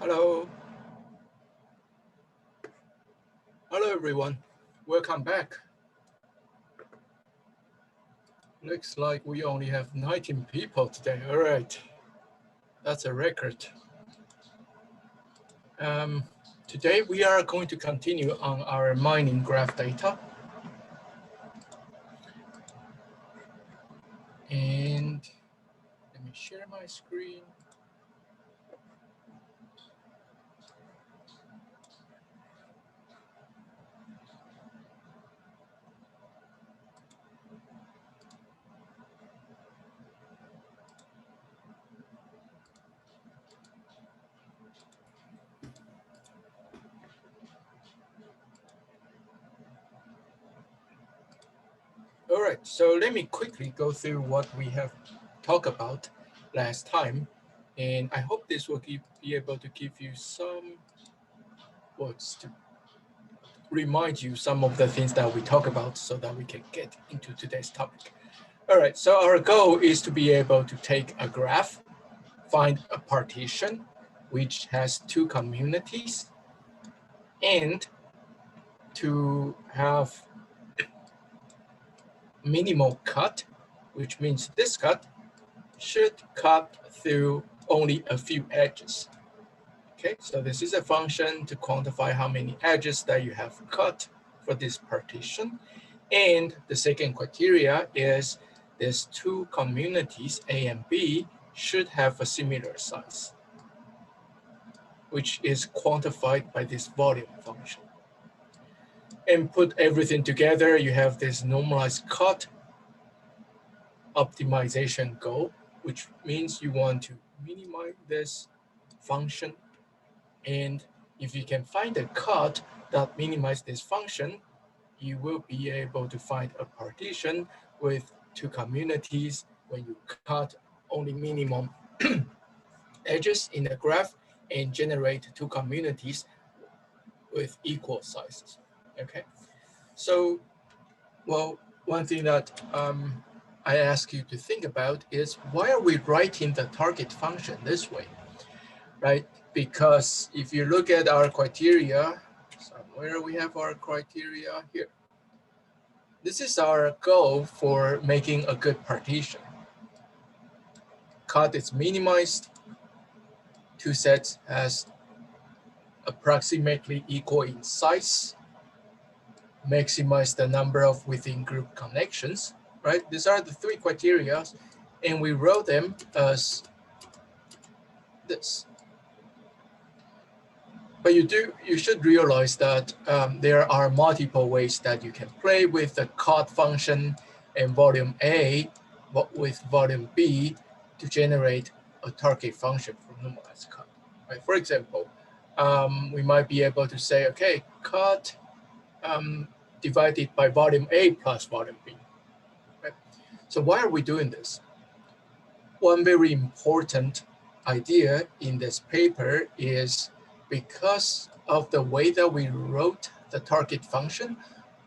Hello. Hello, everyone. Welcome back. Looks like we only have 19 people today. All right. That's a record. Um, Today, we are going to continue on our mining graph data. And let me share my screen. All right. So let me quickly go through what we have talked about last time. And I hope this will be able to give you some words to remind you some of the things that we talk about so that we can get into today's topic. All right, so our goal is to be able to take a graph, find a partition which has two communities, and to have minimal cut, which means this cut should cut through only a few edges. Okay, so this is a function to quantify how many edges that you have cut for this partition. And the second criteria is these two communities, A and B, should have a similar size, which is quantified by this volume function. And put everything together, you have this normalized cut optimization goal, which means you want to minimize this function. And if you can find a cut that minimizes this function, you will be able to find a partition with two communities when you cut only minimum edges in the graph and generate two communities with equal sizes. Okay, so well, one thing that I ask you to think about is why are we writing the target function this way, right? Because if you look at our criteria, somewhere we have our criteria here. This is our goal for making a good partition. Cut is minimized, two sets has approximately equal in size, maximize the number of within group connections, right? These are the three criteria, and we wrote them as this. But you should realize that there are multiple ways that you can play with the cut function and volume A, but with volume B to generate a target function for normalized cut. Right? For example, we might be able to say, okay, cut divided by volume A plus volume B. Right? So why are we doing this? One very important idea in this paper is because of the way that we wrote the target function,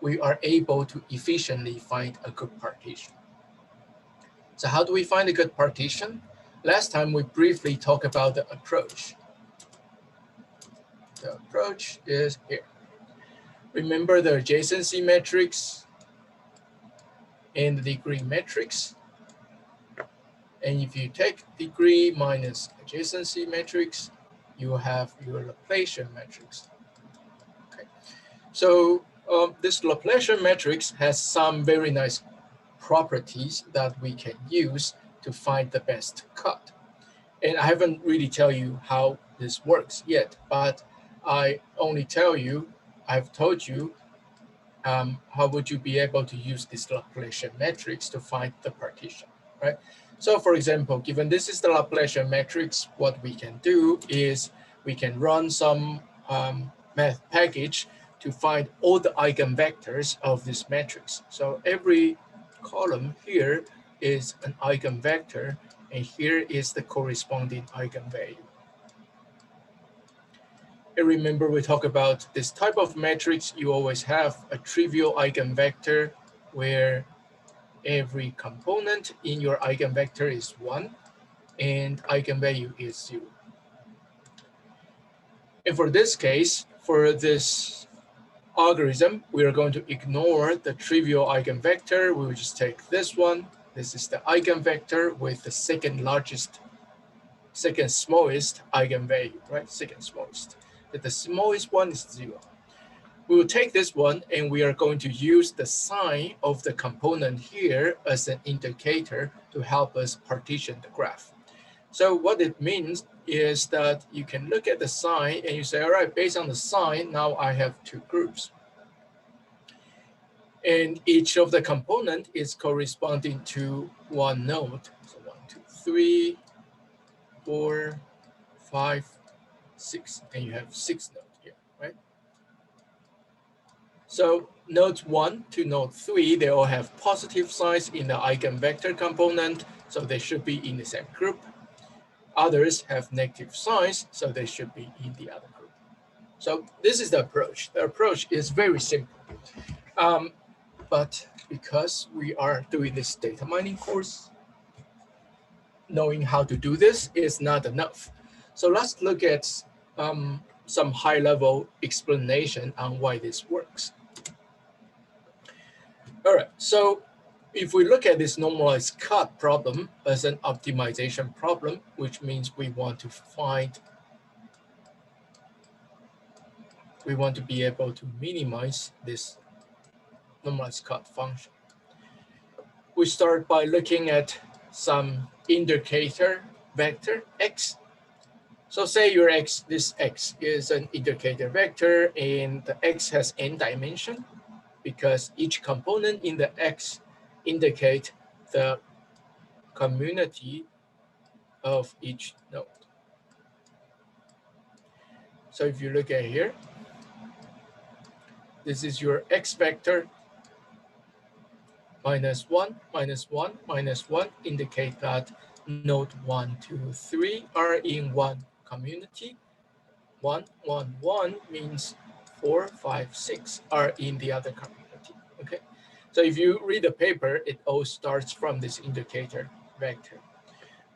we are able to efficiently find a good partition. So how do we find a good partition? Last time we briefly talked about the approach. The approach is here. Remember the adjacency matrix and the degree matrix. And if you take degree minus adjacency matrix, you have your Laplacian matrix. Okay. So this Laplacian matrix has some very nice properties that we can use to find the best cut. And I haven't really tell you how this works yet, but I only tell you, I've told you how would you be able to use this Laplacian matrix to find the partition, right? So for example, given this is the Laplacian matrix, what we can do is we can run some math package to find all the eigenvectors of this matrix. So every column here is an eigenvector, and here is the corresponding eigenvalue. And remember, we talk about this type of matrix, you always have a trivial eigenvector where every component in your eigenvector is 1 and eigenvalue is 0. And for this case, for this algorithm, we are going to ignore the trivial eigenvector. We will just take this one. This is the eigenvector with the second smallest eigenvalue, right? Second smallest. That the smallest one is 0. We will take this one and we are going to use the sign of the component here as an indicator to help us partition the graph. So what it means is that you can look at the sign and you say, all right, based on the sign, now I have 2 groups. And each of the component is corresponding to one node. So 1, 2, 3, 4, 5, 6, and you have 6 nodes here, right? So nodes 1 to node 3, they all have positive signs in the eigenvector component, so they should be in the same group. Others have negative signs, so they should be in the other group. So this is the approach. The approach is very simple. But because we are doing this data mining course, knowing how to do this is not enough. So let's look at some high-level explanation on why this works. All right, so if we look at this normalized cut problem as an optimization problem, which means we want to be able to minimize this normalized cut function. We start by looking at some indicator vector x. So say your x, this x is an indicator vector and the x has n dimension because each component in the x indicate the community of each node. So if you look at here, this is your x vector, -1, -1, -1 indicate that node 1, 2, 3 are in one community. 1, 1, 1 means 4, 5, 6 are in the other community. Okay, so if you read the paper, it all starts from this indicator vector.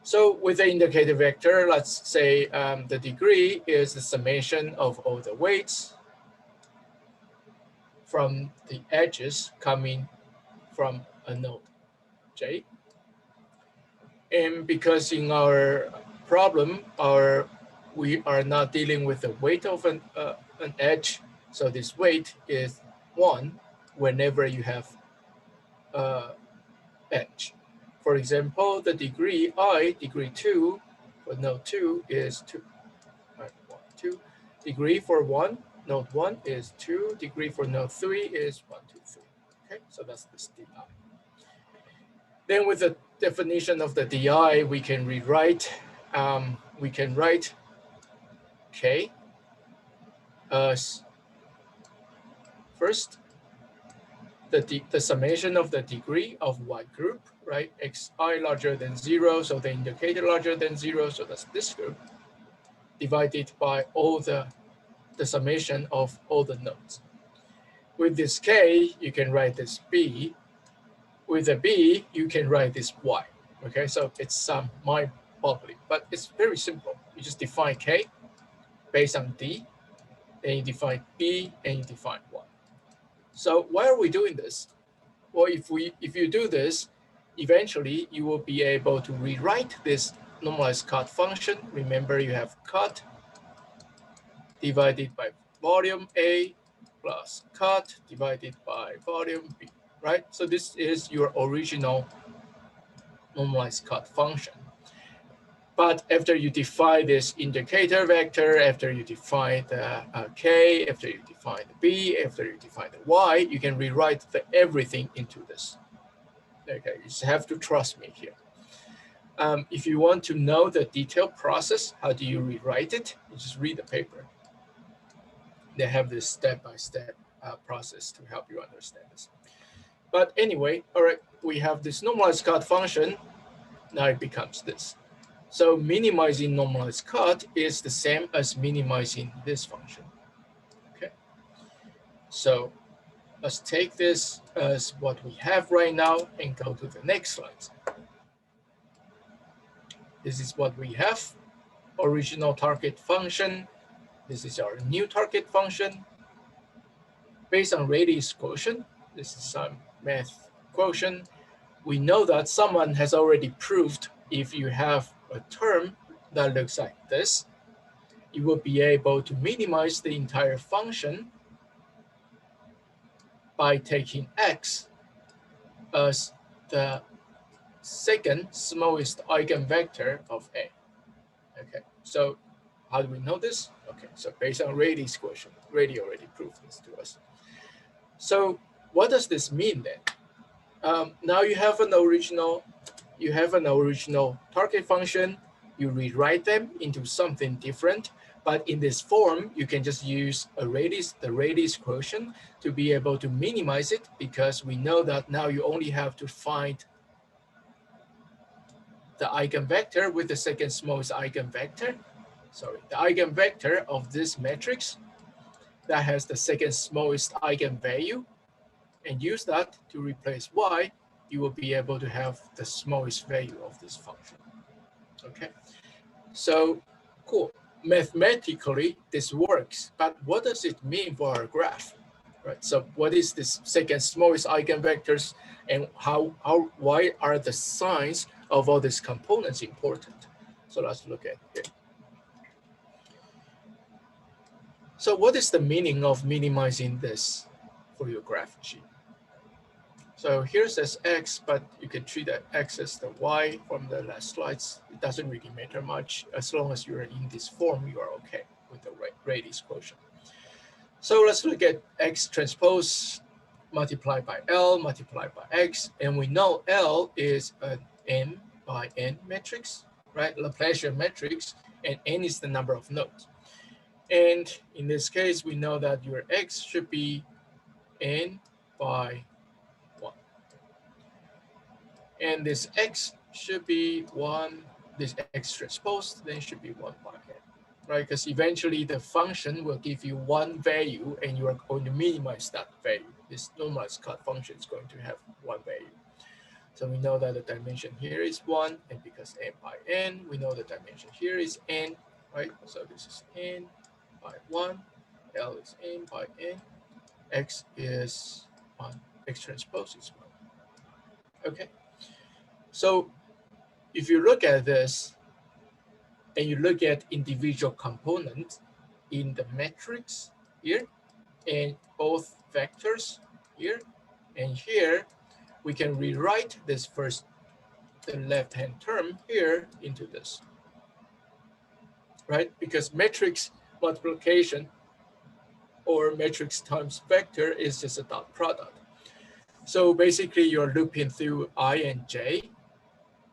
So with the indicator vector, let's say the degree is the summation of all the weights from the edges coming from a node J. And because in our problem, we are not dealing with the weight of an edge, so this weight is 1 whenever you have edge. For example, the degree I, degree 2 for node 2 is 2. Right, 1, 2. Degree for 1, node 1 is 2. Degree for node 3 is 1, 2, 3. Okay, so that's this di. Then with the definition of the di, we can rewrite, we can write k as first the summation of the degree of y group, right? Xi larger than 0, so the indicator larger than 0, so that's this group, divided by all the summation of all the nodes. With this k, you can write this b. With a b, you can write this y. Okay, so it's some mind-boggling, but it's very simple. You just define k based on d, then you define b, and you define y. So why are we doing this? Well, if you do this, eventually you will be able to rewrite this normalized cut function. Remember, you have cut divided by volume A plus cut divided by volume B, right? So this is your original normalized cut function. But after you define this indicator vector, after you define the k, after you define the b, after you define the y, you can rewrite everything into this. Okay, you just have to trust me here. If you want to know the detailed process, how do you rewrite it? You just read the paper. They have this step-by-step process to help you understand this. But anyway, all right, we have this normalized cut function. Now it becomes this. So minimizing normalized cut is the same as minimizing this function. Okay. So let's take this as what we have right now and go to the next slide. This is what we have. Original target function This is our new target function based on radius quotient. This is some math quotient. We know that someone has already proved if you have a term that looks like this, you will be able to minimize the entire function by taking x as the second smallest eigenvector of A. Okay, so how do we know this? Okay, so based on radius quotient, Rady already proved this to us. So what does this mean then? Now you have an original target function. You rewrite them into something different, but in this form, you can just use the radius quotient to be able to minimize it, because we know that now you only have to find the eigenvector with the second smallest eigenvector. Sorry, the eigenvector of this matrix that has the second smallest eigenvalue, and use that to replace y. You will be able to have the smallest value of this function. Okay, so cool. Mathematically, this works, but what does it mean for our graph? Right. So what is this second smallest eigenvectors, and why are the signs of all these components important? So let's look at it. So what is the meaning of minimizing this for your graph G? So here says x, but you can treat that x as the y from the last slides. It doesn't really matter much. As long as you're in this form, you are okay with the radius quotient. So let's look at x transpose multiplied by L multiplied by x. And we know L is an n by n matrix, right? Laplacian matrix, and n is the number of nodes. And in this case, we know that your x should be n by 1. And this x should be 1, this x transpose then should be 1 by n, right? Because eventually the function will give you one value and you are going to minimize that value. This normalized cut function is going to have one value. So we know that the dimension here is 1, and because n by n, we know the dimension here is n, right? So this is n by 1, L is n by n, x is 1, x transpose is 1. Okay. So if you look at this and you look at individual components in the matrix here and both vectors here and here, we can rewrite this first, the left-hand term here into this, right? Because matrix multiplication or matrix times vector is just a dot product. So basically you're looping through I and j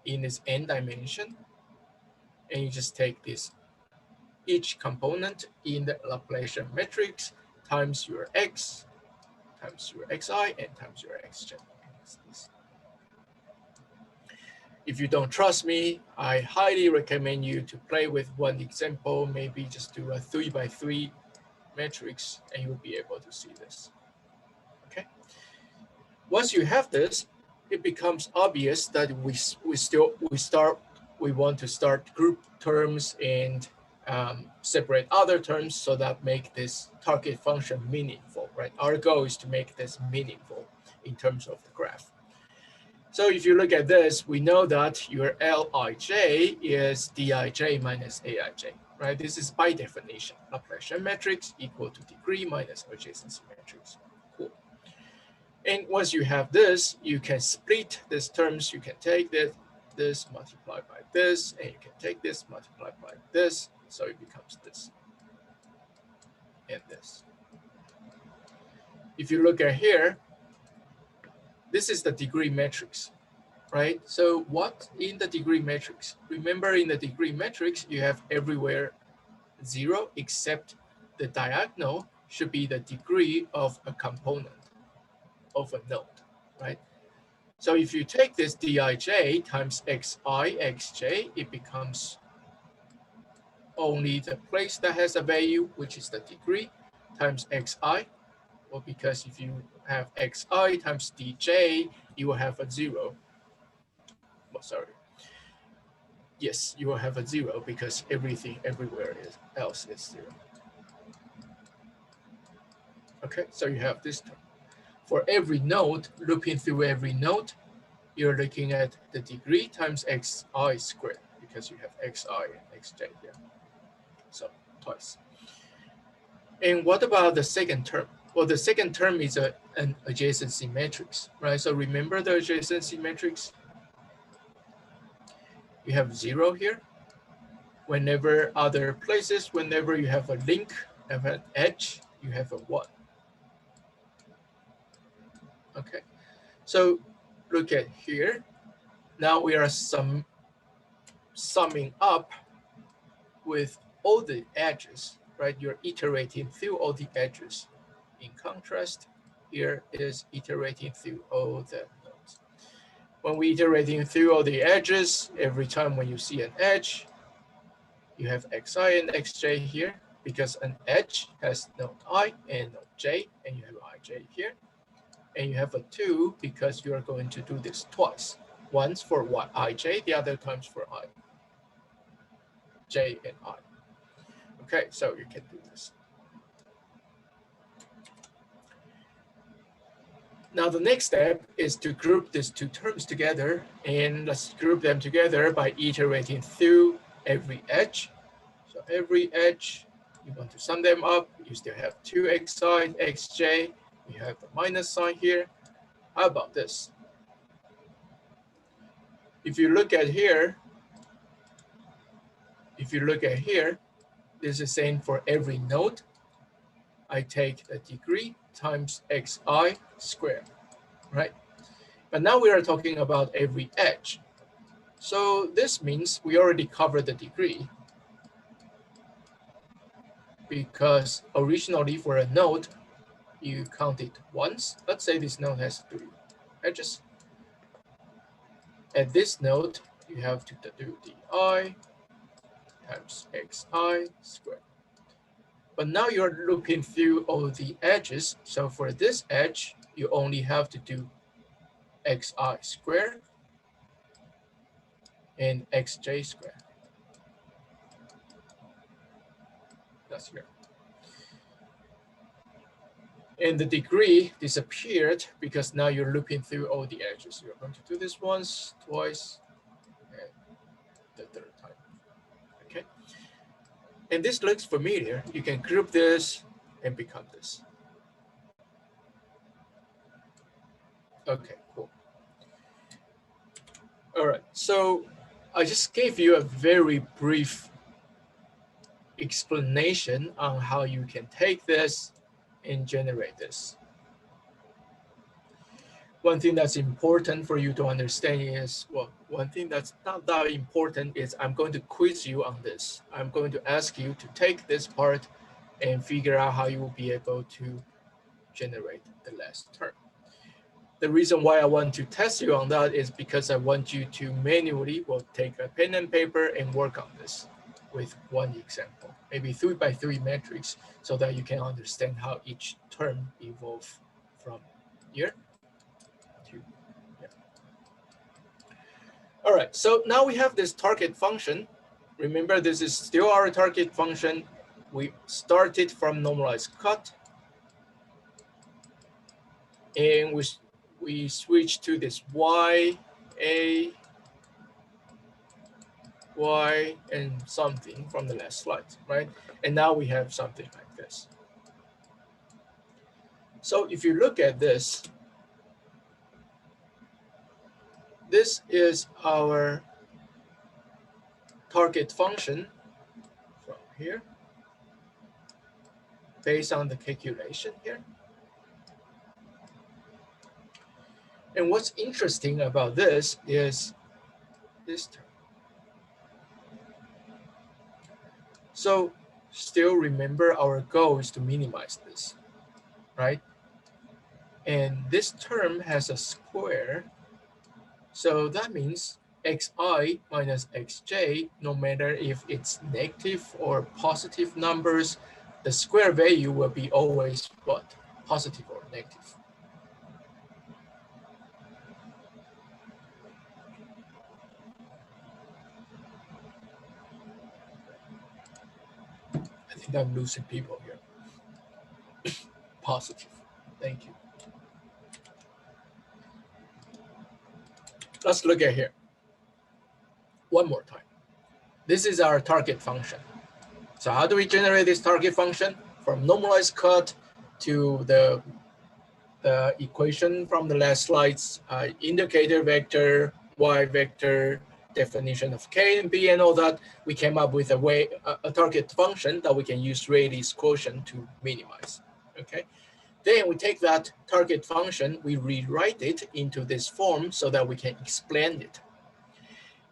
in this n dimension, and you just take this each component in the Laplacian matrix times your x, times your xi, and times your xj. If you don't trust me, I highly recommend you to play with one example, maybe just do a 3x3 matrix, and you'll be able to see this. Okay. Once you have this, it becomes obvious that we want to start group terms and separate other terms so that make this target function meaningful, right? Our goal is to make this meaningful in terms of the graph. So if you look at this, we know that your Lij is Dij minus Aij, right? This is by definition, Laplacian matrix equal to degree minus adjacency matrix. Cool. And once you have this, you can split these terms. You can take this multiplied by this, and you can take this multiplied by this, so it becomes this and this. If you look at here, this is the degree matrix, right? So what in the degree matrix? Remember, in the degree matrix, you have everywhere 0 except the diagonal should be the degree of a component of a node, right? So if you take this Dij times xi, xj, it becomes only the place that has a value, which is the degree, times xi. Well, because if you have xi times dj, you will have a 0. Well, sorry. Yes, you will have a 0 because everything everywhere else is 0. Okay, so you have this term. For every node, looping through every node, you're looking at the degree times xi squared, because you have xi and xj here. So twice. And what about the second term? Well, the second term is an adjacency matrix, right? So remember the adjacency matrix? You have 0 here. Whenever other places, whenever you have a link, have an edge, you have a 1. Okay, so look at here. Now we are summing up with all the edges, right? You're iterating through all the edges. In contrast, here is iterating through all the nodes. When we're iterating through all the edges, every time when you see an edge, you have xi and xj here, because an edge has node I and node j, and you have ij here. And you have a 2 because you are going to do this twice. Once for ij, the other times for j and I. Okay, so you can do this. Now the next step is to group these two terms together, and let's group them together by iterating through every edge. So every edge, you want to sum them up, you still have 2xi, xj, you have the minus sign here. How about this? If you look at here, this is saying for every node, I take the degree times xi squared, right? But now we are talking about every edge. So this means we already covered the degree, because originally for a node, you count it once. Let's say this node has 3 edges. At this node, you have to do di times xi squared. But now you're looping through all the edges. So for this edge, you only have to do xi squared and xj squared. That's here. And the degree disappeared because now you're looping through all the edges. You're going to do this once, twice, and the third time. Okay. And this looks familiar. You can group this and become this. Okay, cool. All right, so I just gave you a very brief explanation on how you can take this and generate this. One thing that's important for you to understand is, well, one thing that's not that important is I'm going to quiz you on this. I'm going to ask you to take this part and figure out how you will be able to generate the last term. The reason why I want to test you on that is because I want you to manually, well, take a pen and paper and work on this with one example, maybe 3x3 matrix, so that you can understand how each term evolves from here to here. All right, so now we have this target function. Remember, this is still our target function. We started from normalized cut, and we switch to this y, a, y, and something from the last slide, right? And now we have something like this. So if you look at this, this is our target function from here, based on the calculation here. And what's interesting about this is this term. So still remember, our goal is to minimize this, right? And this term has a square. So that means xi minus xj, no matter if it's negative or positive numbers, the square value will be always what? Positive or negative. I think I'm losing people here. positive. Thank you. Let's look at here. One more time. This is our target function. So how do we generate this target function? From normalized cut to the equation from the last slides, indicator vector, y vector, definition of k and b and all that, we came up with a target function that we can use Rayleigh's quotient to minimize, okay? Then we take that target function, we rewrite it into this form so that we can explain it.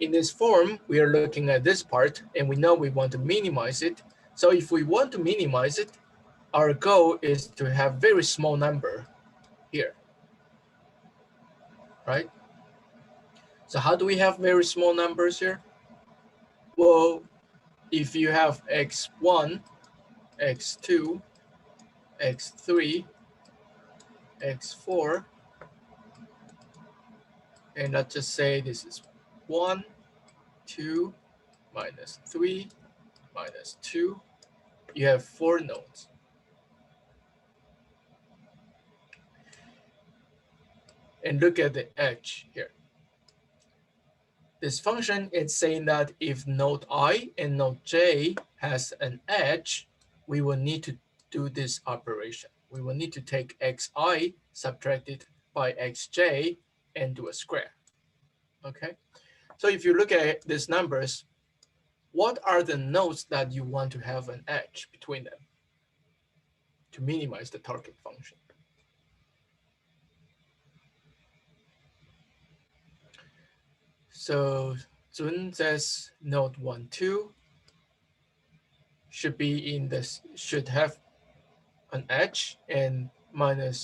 In this form, we are looking at this part and we know we want to minimize it. So if we want to minimize it, our goal is to have very small number here, right? So how do we have very small numbers here? Well, if you have x1, x2, x3, x4, and let's just say this is 1, 2, minus 3, minus 2, you have 4 nodes. And look at the edge here. This function is saying that if node I and node J has an edge, we will need to do this operation. We will need to take xi subtracted by xj and do a square, okay? So if you look at these numbers, what are the nodes that you want to have an edge between them to minimize the target function? So Zun says node 1, 2 should be in this, should have an edge, and node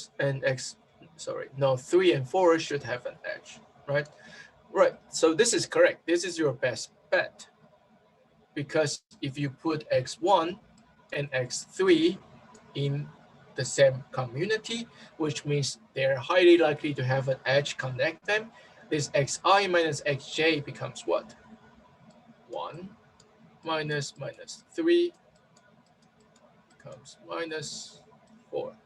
3 and 4 should have an edge, right? Right, so this is correct. This is your best bet, because if you put x1 and x3 in the same community, which means they're highly likely to have an edge connect them, this xi minus xj becomes what? 1 minus 3 becomes minus 4,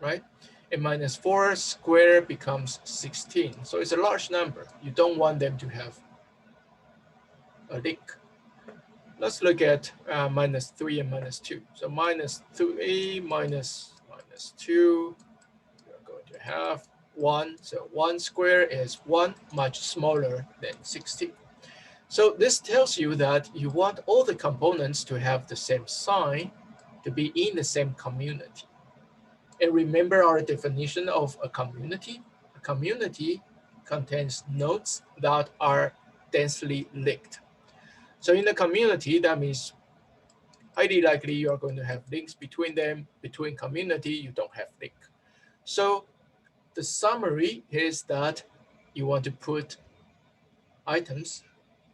right? And minus 4 squared becomes 16. So it's a large number. You don't want them to have a link. Let's look at minus 3 and minus 2. So minus 3 minus 2, you're going to have 1. So 1 squared is 1, much smaller than 16. So this tells you that you want all the components to have the same sign, to be in the same community. And remember our definition of a community. A community contains nodes that are densely linked. So in the community, that means highly likely you are going to have links between them. Between community, you don't have link. So the summary is that you want to put items,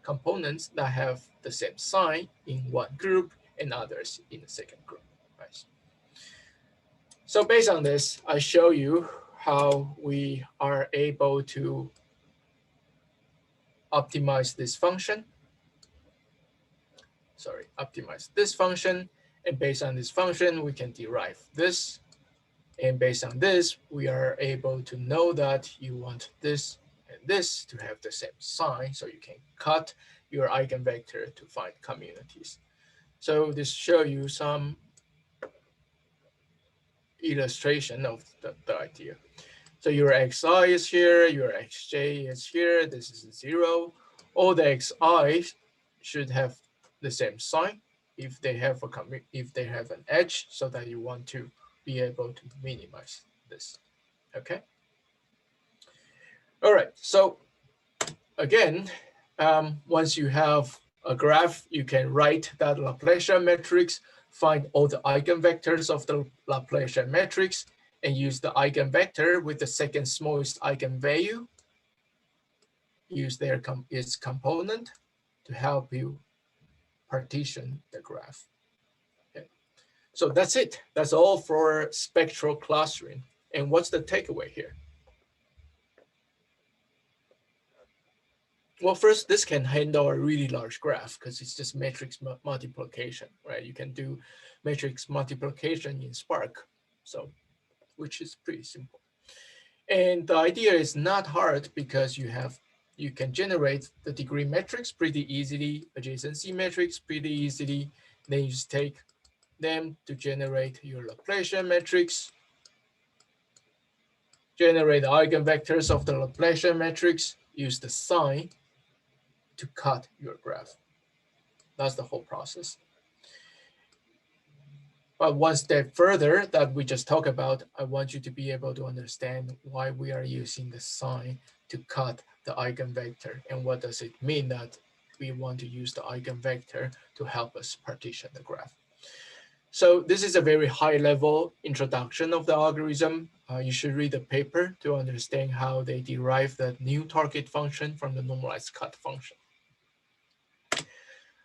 components that have the same sign in one group and others in the second group. Right? So based on this, I show you how we are able to optimize this function. Optimize this function. And based on this function, we can derive this. And based on this, we are able to know that you want this and this to have the same sign, so you can cut your eigenvector to find communities. So this shows you some illustration of the idea. So your xi is here, your xj is here, this is 0. All the xi should have the same sign if they have an edge, so that you want to be able to minimize this, okay? All right, so again, once you have a graph, you can write that Laplacian matrix, find all the eigenvectors of the Laplacian matrix, and use the eigenvector with the second smallest eigenvalue, use its component to help you partition the graph. Okay. So that's it. That's all for spectral clustering. And what's the takeaway here? Well, first, this can handle a really large graph because it's just matrix multiplication, right? You can do matrix multiplication in Spark, so which is pretty simple. And the idea is not hard because you can generate the degree matrix pretty easily, adjacency matrix pretty easily. Then you just take them to generate your Laplacian matrix, generate the eigenvectors of the Laplacian matrix, use the sign to cut your graph. That's the whole process. But one step further that we just talked about, I want you to be able to understand why we are using the sign to cut the eigenvector and what does it mean that we want to use the eigenvector to help us partition the graph. So this is a very high level introduction of the algorithm. You should read the paper to understand how they derive the new target function from the normalized cut function.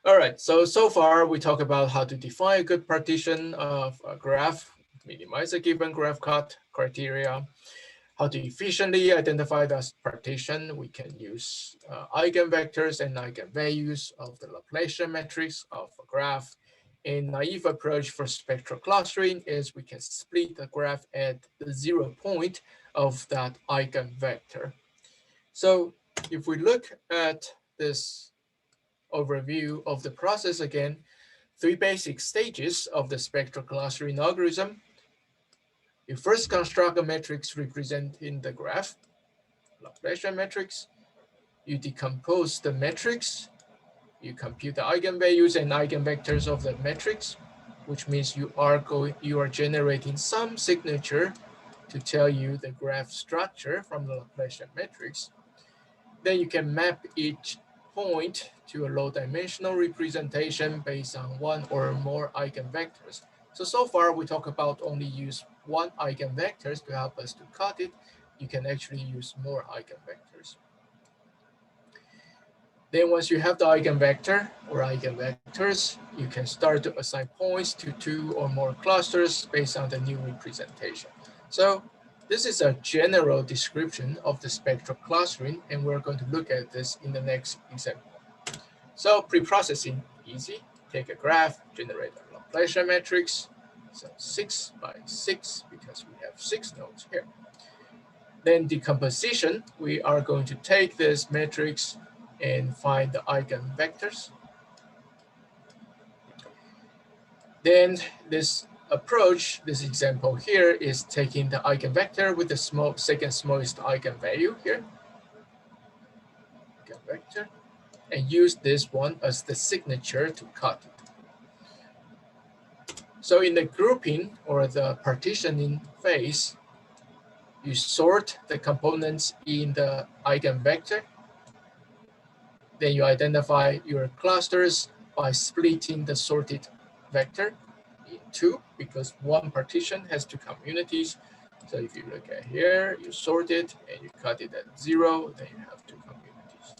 All right, so far we talk about how to define a good partition of a graph, minimize a given graph cut criteria, how to efficiently identify the partition. We can use eigenvectors and eigenvalues of the Laplacian matrix of a graph. A naive approach for spectral clustering is we can split the graph at the 0 point of that eigenvector. So if we look at this overview of the process again, 3 basic stages of the spectral clustering algorithm. You first construct a matrix representing the graph, Laplacian matrix. You decompose the matrix. You compute the eigenvalues and eigenvectors of the matrix, which means you are generating some signature to tell you the graph structure from the Laplacian matrix. Then you can map each point to a low dimensional representation based on one or more eigenvectors. So far we talk about only use one eigenvectors to help us to cut it. You can actually use more eigenvectors. Then once you have the eigenvector or eigenvectors, you can start to assign points to 2 or more clusters based on the new representation. So this is a general description of the spectral clustering, and we're going to look at this in the next example. So pre-processing, easy. Take a graph, generate a Laplacian matrix. So 6 by 6 because we have 6 nodes here. Then decomposition, we are going to take this matrix and find the eigenvectors. Then this approach, this example here is taking the eigenvector with the second smallest eigenvalue here, eigenvector, and use this one as the signature to cut it. So in the grouping or the partitioning phase, you sort the components in the eigenvector. Then you identify your clusters by splitting the sorted vector in 2 because one partition has 2 communities. So if you look at here, you sort it and you cut it at 0, then you have 2 communities.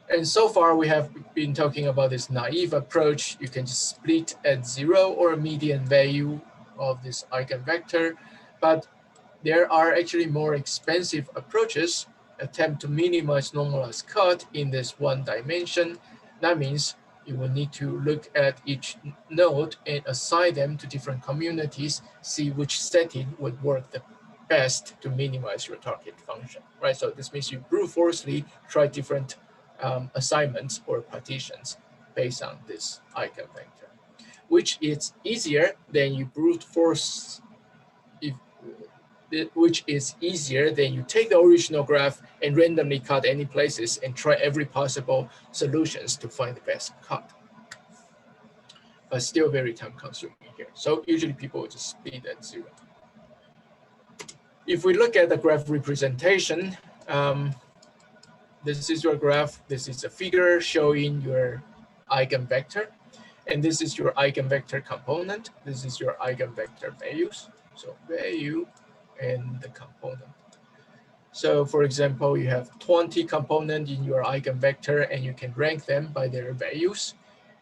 And so far we have been talking about this naive approach. You can just split at 0 or a median value of this eigenvector, but there are actually more expensive approaches attempt to minimize normalized cut in this one dimension. That means you will need to look at each node and assign them to different communities, see which setting would work the best to minimize your target function, right? So this means you brute forcefully try different assignments or partitions based on this eigenvector, which is easier than you brute force which is easier than you take the original graph and randomly cut any places and try every possible solutions to find the best cut. But still very time consuming here. So usually people will just split at 0. If we look at the graph representation, this is your graph. This is a figure showing your eigenvector. And this is your eigenvector component. This is your eigenvector values. So value and the component. So for example, you have 20 components in your eigenvector and you can rank them by their values.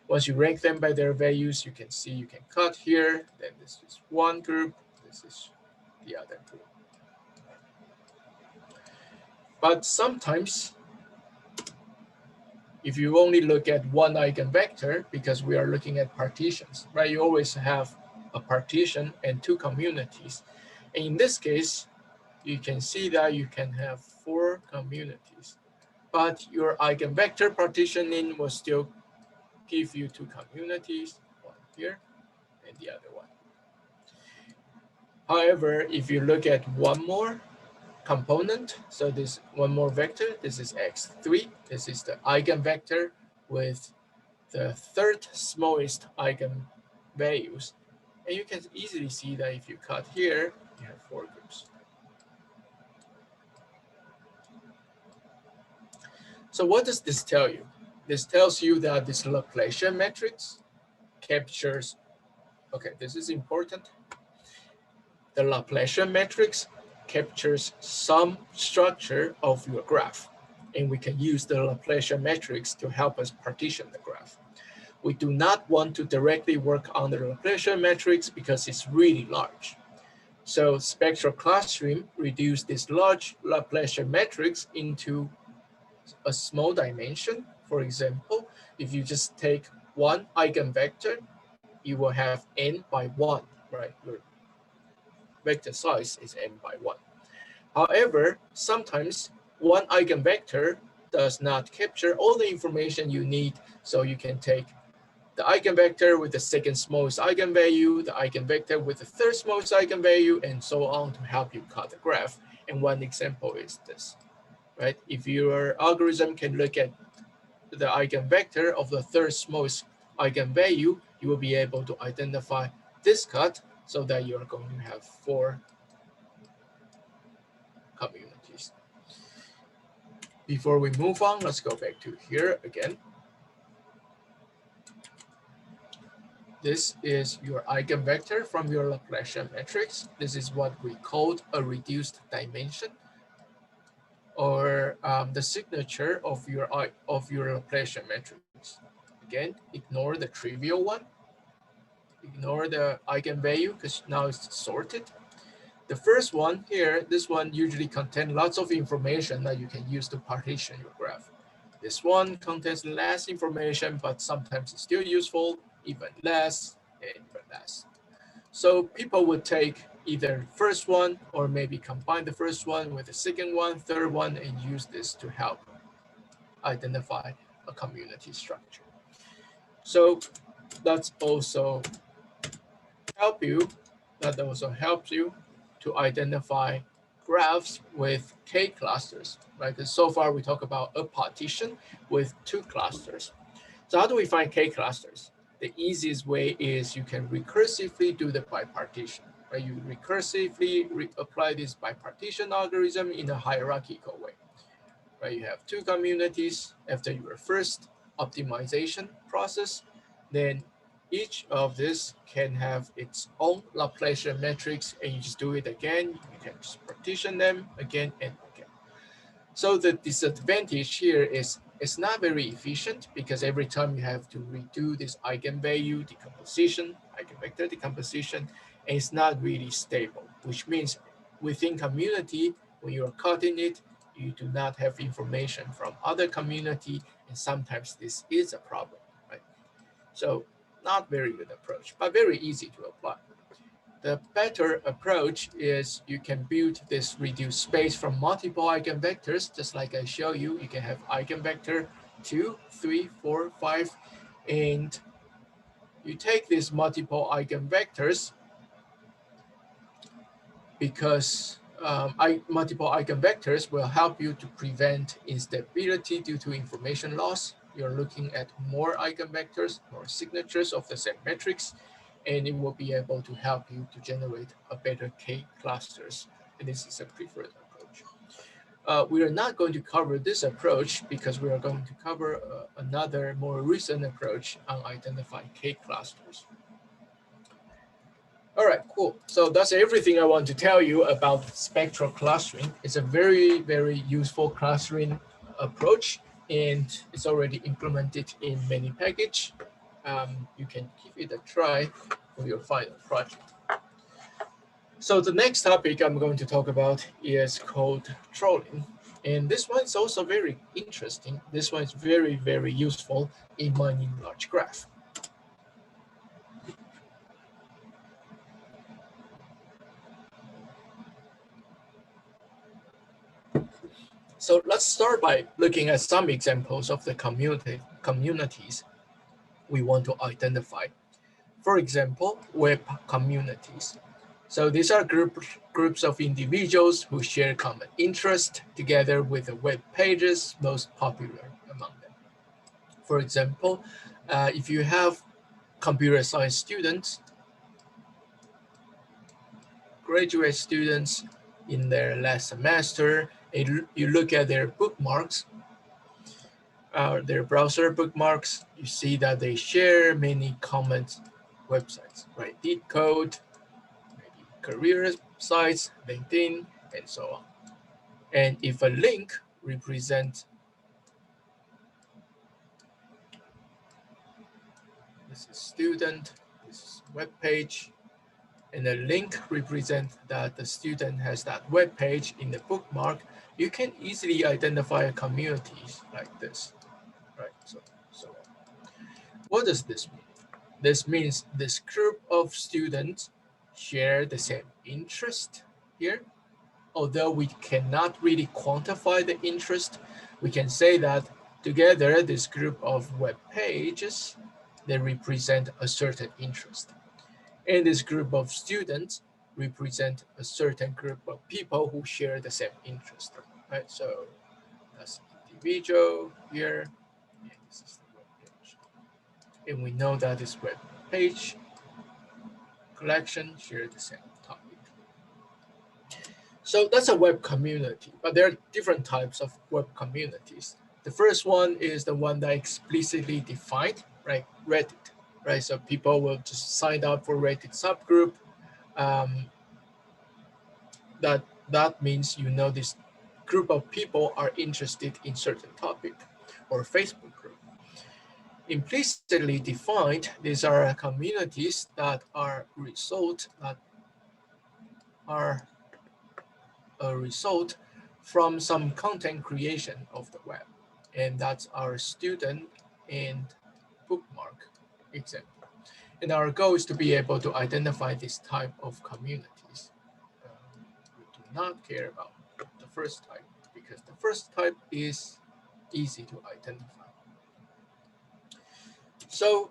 Once you rank them by their values, you can see you can cut here. Then this is one group. This is the other group. But sometimes, if you only look at one eigenvector, because we are looking at partitions, right? You always have a partition and two communities. And in this case, you can see that you can have 4 communities, but your eigenvector partitioning will still give you 2 communities, one here and the other one. However, if you look at one more component, so this one more vector, this is x3, this is the eigenvector with the third smallest eigenvalues. And you can easily see that if you cut here, you have 4 groups. So what does this tell you? This tells you that this Laplacian matrix captures, okay, this is important. The Laplacian matrix captures some structure of your graph, and we can use the Laplacian matrix to help us partition the graph. We do not want to directly work on the Laplacian matrix because it's really large. So spectral clustering reduces this large Laplacian matrix into a small dimension. For example, if you just take one eigenvector, you will have n by 1, right? Your vector size is n by 1. However, sometimes one eigenvector does not capture all the information you need, so you can take the eigenvector with the second smallest eigenvalue, the eigenvector with the third smallest eigenvalue, and so on to help you cut the graph. And one example is this, right? If your algorithm can look at the eigenvector of the third smallest eigenvalue, you will be able to identify this cut so that you're going to have 4 communities. Before we move on, let's go back to here again. This is your eigenvector from your Laplacian matrix. This is what we called a reduced dimension, or the signature of your Laplacian matrix. Again, ignore the trivial one. Ignore the eigenvalue because now it's sorted. The first one here, this one usually contains lots of information that you can use to partition your graph. This one contains less information, but sometimes it's still useful, even less and even less. So people would take either first one or maybe combine the first one with the second one, third one, and use this to help identify a community structure. So that's also that also helps you to identify graphs with K clusters, right? Because so far we talk about a partition with 2 clusters. So how do we find K clusters? The easiest way is you can recursively do the bipartition, right? You recursively apply this bipartition algorithm in a hierarchical way, right? You have 2 communities after your first optimization process, then each of this can have its own Laplacian matrix, and you just do it again. You can just partition them again and again. So the disadvantage here is it's not very efficient because every time you have to redo this eigenvalue decomposition, eigenvector decomposition, and it's not really stable, which means within community, when you're cutting it, you do not have information from other community, and sometimes this is a problem, right? So not very good approach, but very easy to apply. The better approach is you can build this reduced space from multiple eigenvectors, just like I show you. You can have eigenvector 2, 3, 4, 5, and you take these multiple eigenvectors because multiple eigenvectors will help you to prevent instability due to information loss. You're looking at more eigenvectors, more signatures of the same matrix, and it will be able to help you to generate a better K clusters. And this is a preferred approach. We are not going to cover this approach because we are going to cover another more recent approach on identifying K clusters. All right, cool. So that's everything I want to tell you about spectral clustering. It's a very, very useful clustering approach, and it's already implemented in many packages. You can give it a try for your final project. So the next topic I'm going to talk about is called trolling. And this one is also very interesting. This one is very, very useful in mining large graph. So let's start by looking at some examples of the communities we want to identify. For example, web communities. So these are groups of individuals who share common interest together with the web pages most popular among them. For example, if you have computer science students, graduate students in their last semester, and you look at their bookmarks, their browser bookmarks, you see that they share many common websites, right? LeetCode, maybe career sites, LinkedIn, and so on. And if a link represents this is student, this is web page, and a link represents that the student has that web page in the bookmark, you can easily identify communities like this, right? So what does this mean? This means this group of students share the same interest here. Although we cannot really quantify the interest, we can say that together this group of web pages, they represent a certain interest. And this group of students represent a certain group of people who share the same interest, right? So that's individual here, and this is the web page. And we know that this web page collection share the same topic. So that's a web community, but there are different types of web communities. The first one is the one that explicitly defined, right? Reddit, right? So people will just sign up for Reddit subgroup. That means you know this group of people are interested in certain topic, or Facebook group. Implicitly defined, these are communities that are a result from some content creation of the web. And that's our student and bookmark example. And our goal is to be able to identify this type of communities. We do not care about the first type because the first type is easy to identify. So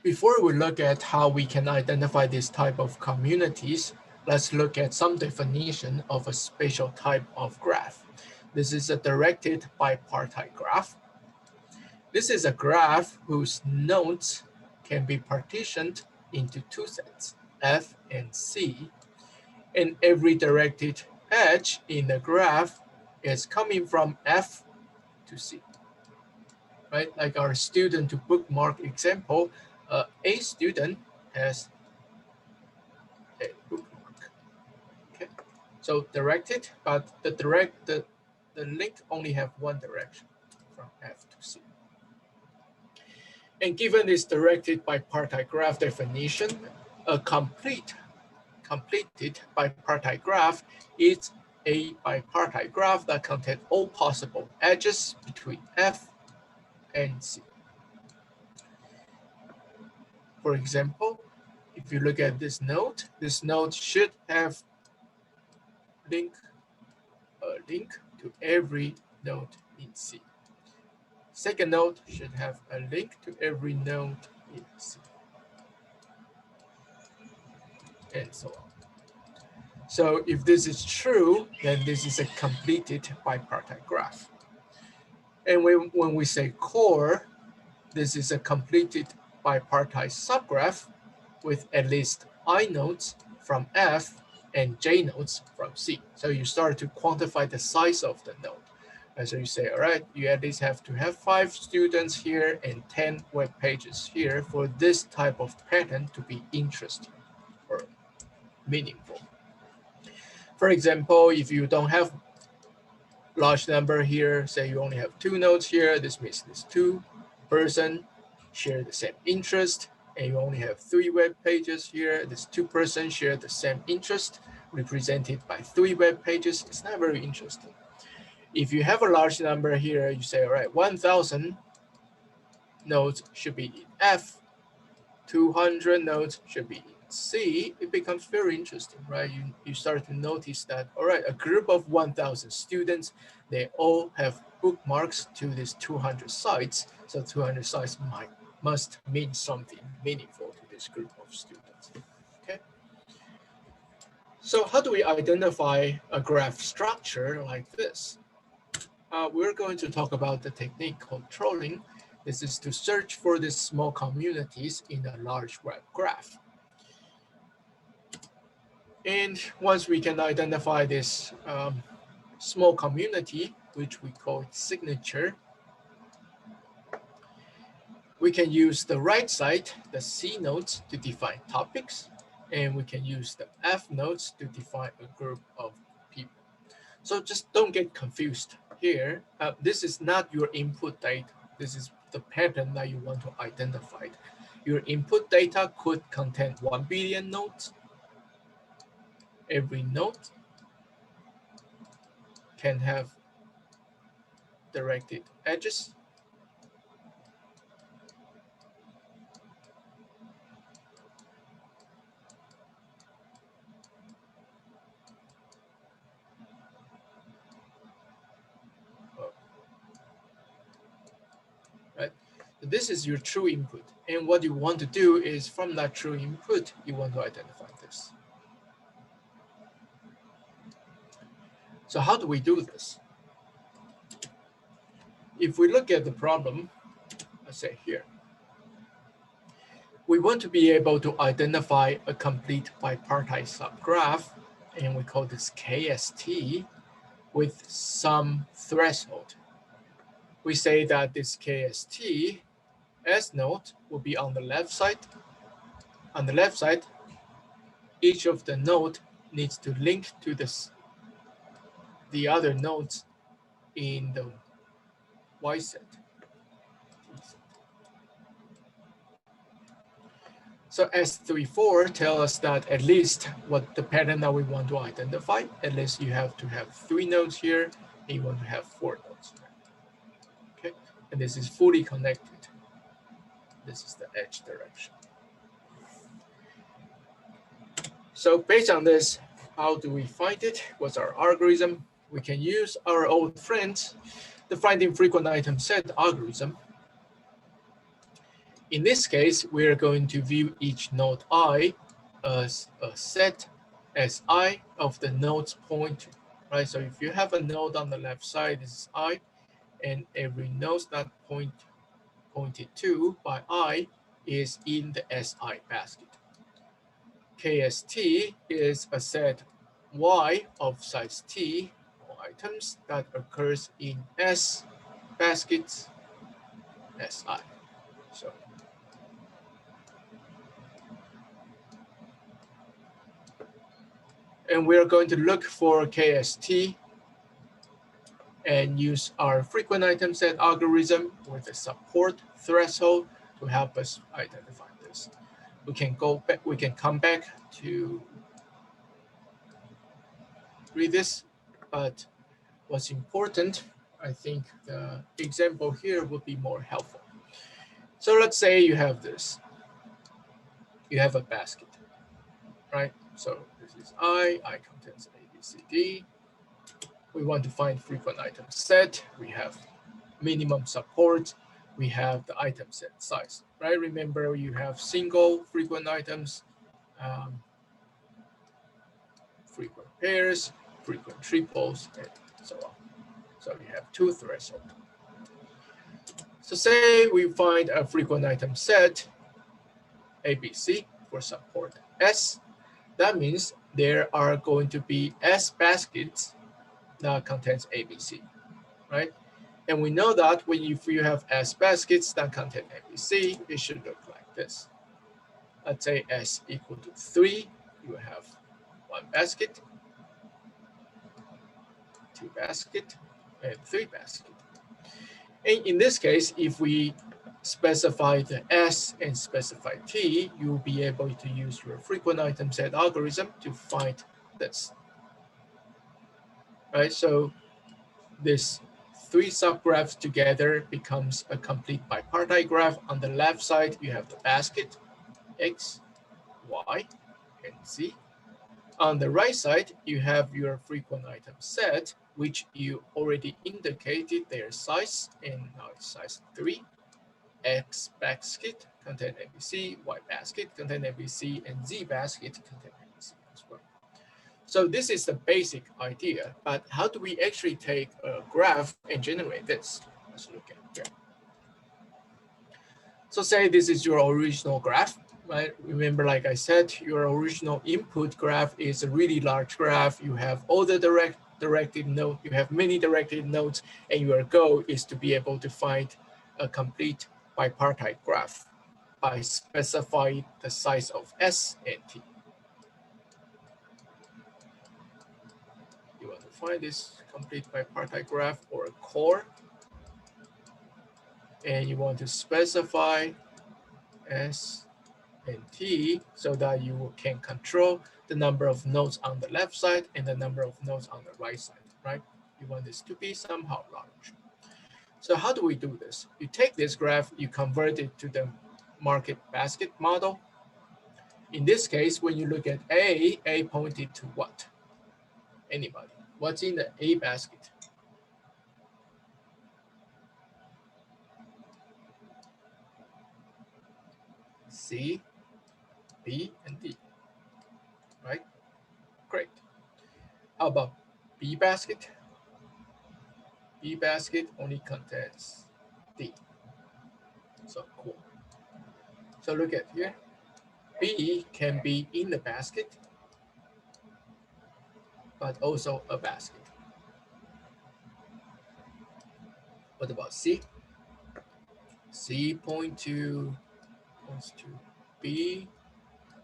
before we look at how we can identify this type of communities, let's look at some definition of a spatial type of graph. This is a directed bipartite graph. This is a graph whose nodes can be partitioned into two sets, F and C, and every directed edge in the graph is coming from F to C, right? Like our student to bookmark example, a student has a bookmark, okay? So directed, but the link only have one direction from F to C. And given this directed bipartite graph definition, a completed bipartite graph is a bipartite graph that contains all possible edges between F and C. For example, if you look at this node should have a link to every node in C. Second node should have a link to every node in C, and so on. So if this is true, then this is a completed bipartite graph. And when we say core, this is a completed bipartite subgraph with at least I nodes from F and J nodes from C. So you start to quantify the size of the node. And so you say, all right, you at least have to have 5 students here and 10 web pages here for this type of pattern to be interesting or meaningful. For example, if you don't have large number here, say you only have 2 nodes here, this means this 2 person share the same interest, and you only have 3 web pages here, this 2 person share the same interest represented by 3 web pages. It's not very interesting. If you have a large number here, you say, all right, 1,000 nodes should be in F, 200 nodes should be in C. It becomes very interesting, right? You start to notice that, all right, a group of 1,000 students, they all have bookmarks to these 200 sites. So 200 sites must mean something meaningful to this group of students, okay? So how do we identify a graph structure like this? We're going to talk about the technique called trolling. This is to search for these small communities in a large web graph. And once we can identify this small community, which we call signature, we can use the right side, the C nodes, to define topics, and we can use the F nodes to define a group of people. So just don't get confused here. This is not your input data. This is the pattern that you want to identify. Your input data could contain 1 billion nodes. Every node can have directed edges. Right? This is your true input. And what you want to do is from that true input, you want to identify this. So how do we do this? If we look at the problem, let's say here, we want to be able to identify a complete bipartite subgraph, and we call this KST, with some threshold. We say that this KST S node will be on the left side. On the left side, each of the node needs to link to the other nodes in the Y set. So S34 tells us that at least what the pattern that we want to identify, at least you have to have 3 nodes here, and you want to have 4 nodes here. Okay, and this is fully connected. This is the edge direction. So based on this, how do we find it? What's our algorithm? We can use our old friends, the finding frequent item set algorithm. In this case, we are going to view each node I as a set Si of the nodes pointed, right? So if you have a node on the left side, this is I, and every node that pointed to by I is in the Si basket. KST is a set Y of size T or items that occurs in S baskets Si. So and we're going to look for KST and use our frequent item set algorithm with a support threshold to help us identify this. We can go back, we can come back to read this, but what's important, I think the example here would be more helpful. So let's say you have this. You have a basket, right? So this is I contains A, B, C, D. We want to find frequent item set. We have minimum support. We have the item set size, right? Remember, you have single frequent items, frequent pairs, frequent triples, and so on. So you have 2 thresholds. So say we find a frequent item set, ABC, for support S. That means there are going to be S baskets that contains ABC, right? And we know that if you have S baskets that contain ABC, it should look like this. Let's say S equal to 3, you have 1 basket, 2 basket, and 3 basket. And in this case, if we specify the S and specify T, you'll be able to use your frequent item set algorithm to find this. Right, so This three subgraphs together becomes a complete bipartite graph. On the left side, you have the basket, X, Y, and Z. On the right side, you have your frequent item set, which you already indicated their size, and now it's size 3. X basket contain ABC, Y basket contain ABC, and Z basket contain ABC as well. So this is the basic idea, but how do we actually take a graph and generate this? Let's look at here. So say this is your original graph, right? Remember, like I said, your original input graph is a really large graph. You have all the directed nodes, you have many directed nodes, and your goal is to be able to find a complete bipartite graph by specifying the size of S and T. You want to find this complete bipartite graph or a core, and you want to specify S and T so that you can control the number of nodes on the left side and the number of nodes on the right side, right? You want this to be somehow large. So how do we do this? You take this graph, you convert it to the market basket model. In this case, when you look at A pointed to what? Anybody? What's in the A basket? C, B, and D, right? Great. How about B basket? B basket only contains D. So cool. So look at here. B can be in the basket, but also a basket. What about C? C points to B,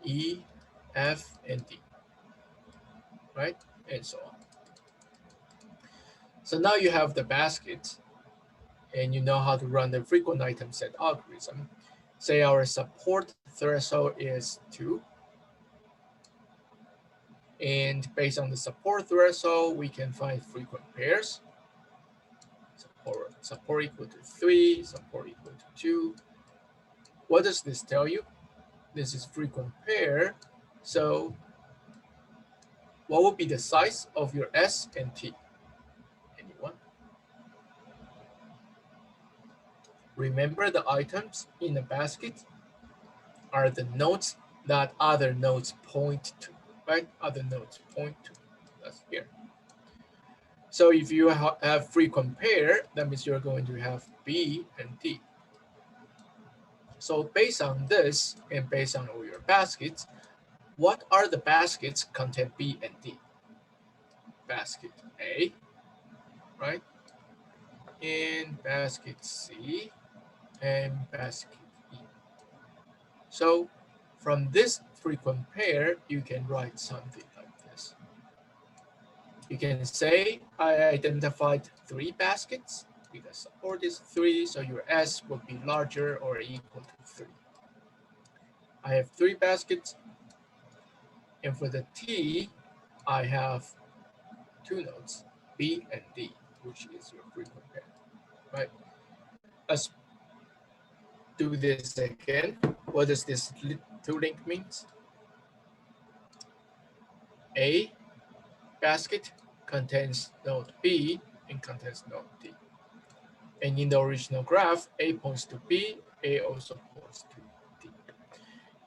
E, F, and D, right? And so on. So now you have the basket, and you know how to run the frequent item set algorithm. Say our support threshold is 2. And based on the support threshold, we can find frequent pairs. Support equal to 3, support equal to 2. What does this tell you? This is frequent pair. So what would be the size of your S and T? Anyone? Remember, the items in the basket are the nodes that other nodes point to, right? Other nodes point to. That's here. So if you have frequent pair, that means you're going to have B and D. So based on this and based on all your baskets, what are the baskets contain B and D? Basket A, right? And basket C and basket E. So from this frequent pair, you can write something like this. You can say, I identified 3 baskets because support is 3, so your S would be larger or equal to 3. I have 3 baskets, and for the T, I have 2 nodes, B and D, which is your frequent pair, right? Let's do this again. What does this two-link means? A basket contains node B and contains node D. And in the original graph, A points to B, A also points to D.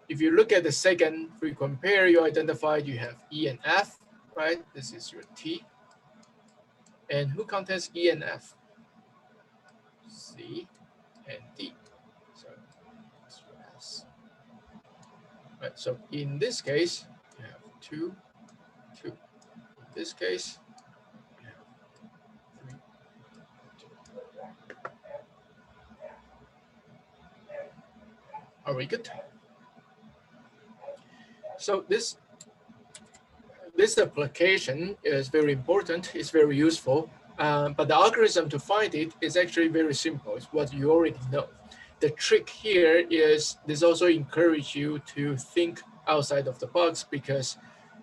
If you look at the second frequent pair you identified, you have E and F, right? This is your T. And who contains E and F? C and D. So that's your S. Right, so in this case, you have 2, 2. In this case, you have 3, 2. Are we good? So this application is very important, it's very useful, but the algorithm to find it is actually very simple. It's what you already know. The trick here is this also encourages you to think outside of the box, because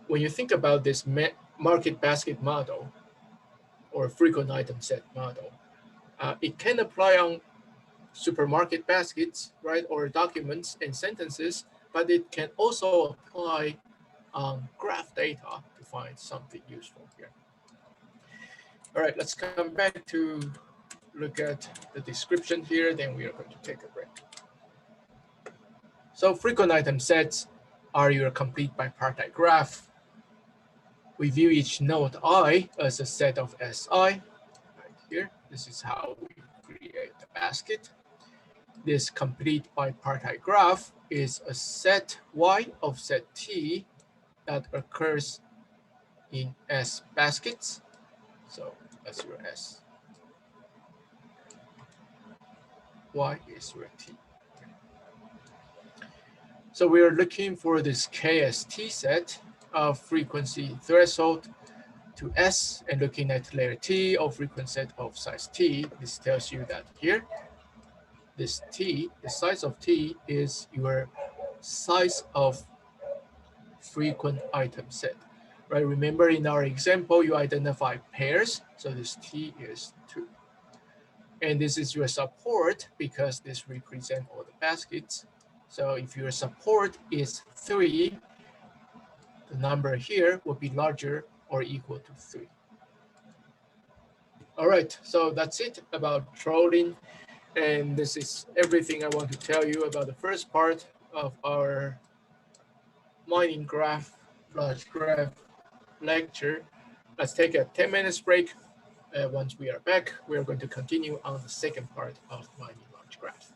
when you think about this market basket model, or frequent item set model. It can apply on supermarket baskets, right, or documents and sentences, but it can also apply on graph data to find something useful here. All right, let's come back to look at the description here, then we are going to take a break. So frequent item sets are your complete bipartite graph. We view each node I as a set of Si, right here. This is how we create the basket. This complete bipartite graph is a set Y of set T that occurs in S baskets. So that's your S. Y is your T. So we are looking for this KST set of frequency threshold to S and looking at layer T of frequency set of size T. This tells you that here, this T, the size of T is your size of frequent item set, right? Remember in our example, you identify pairs. So this T is 2. And this is your support because this represents all the baskets. So if your support is 3, the number here will be larger or equal to 3. All right, so that's it about trolling. And this is everything I want to tell you about the first part of our mining graph, large graph lecture. Let's take a 10 minutes break. Once we are back, we are going to continue on the second part of mining large graph.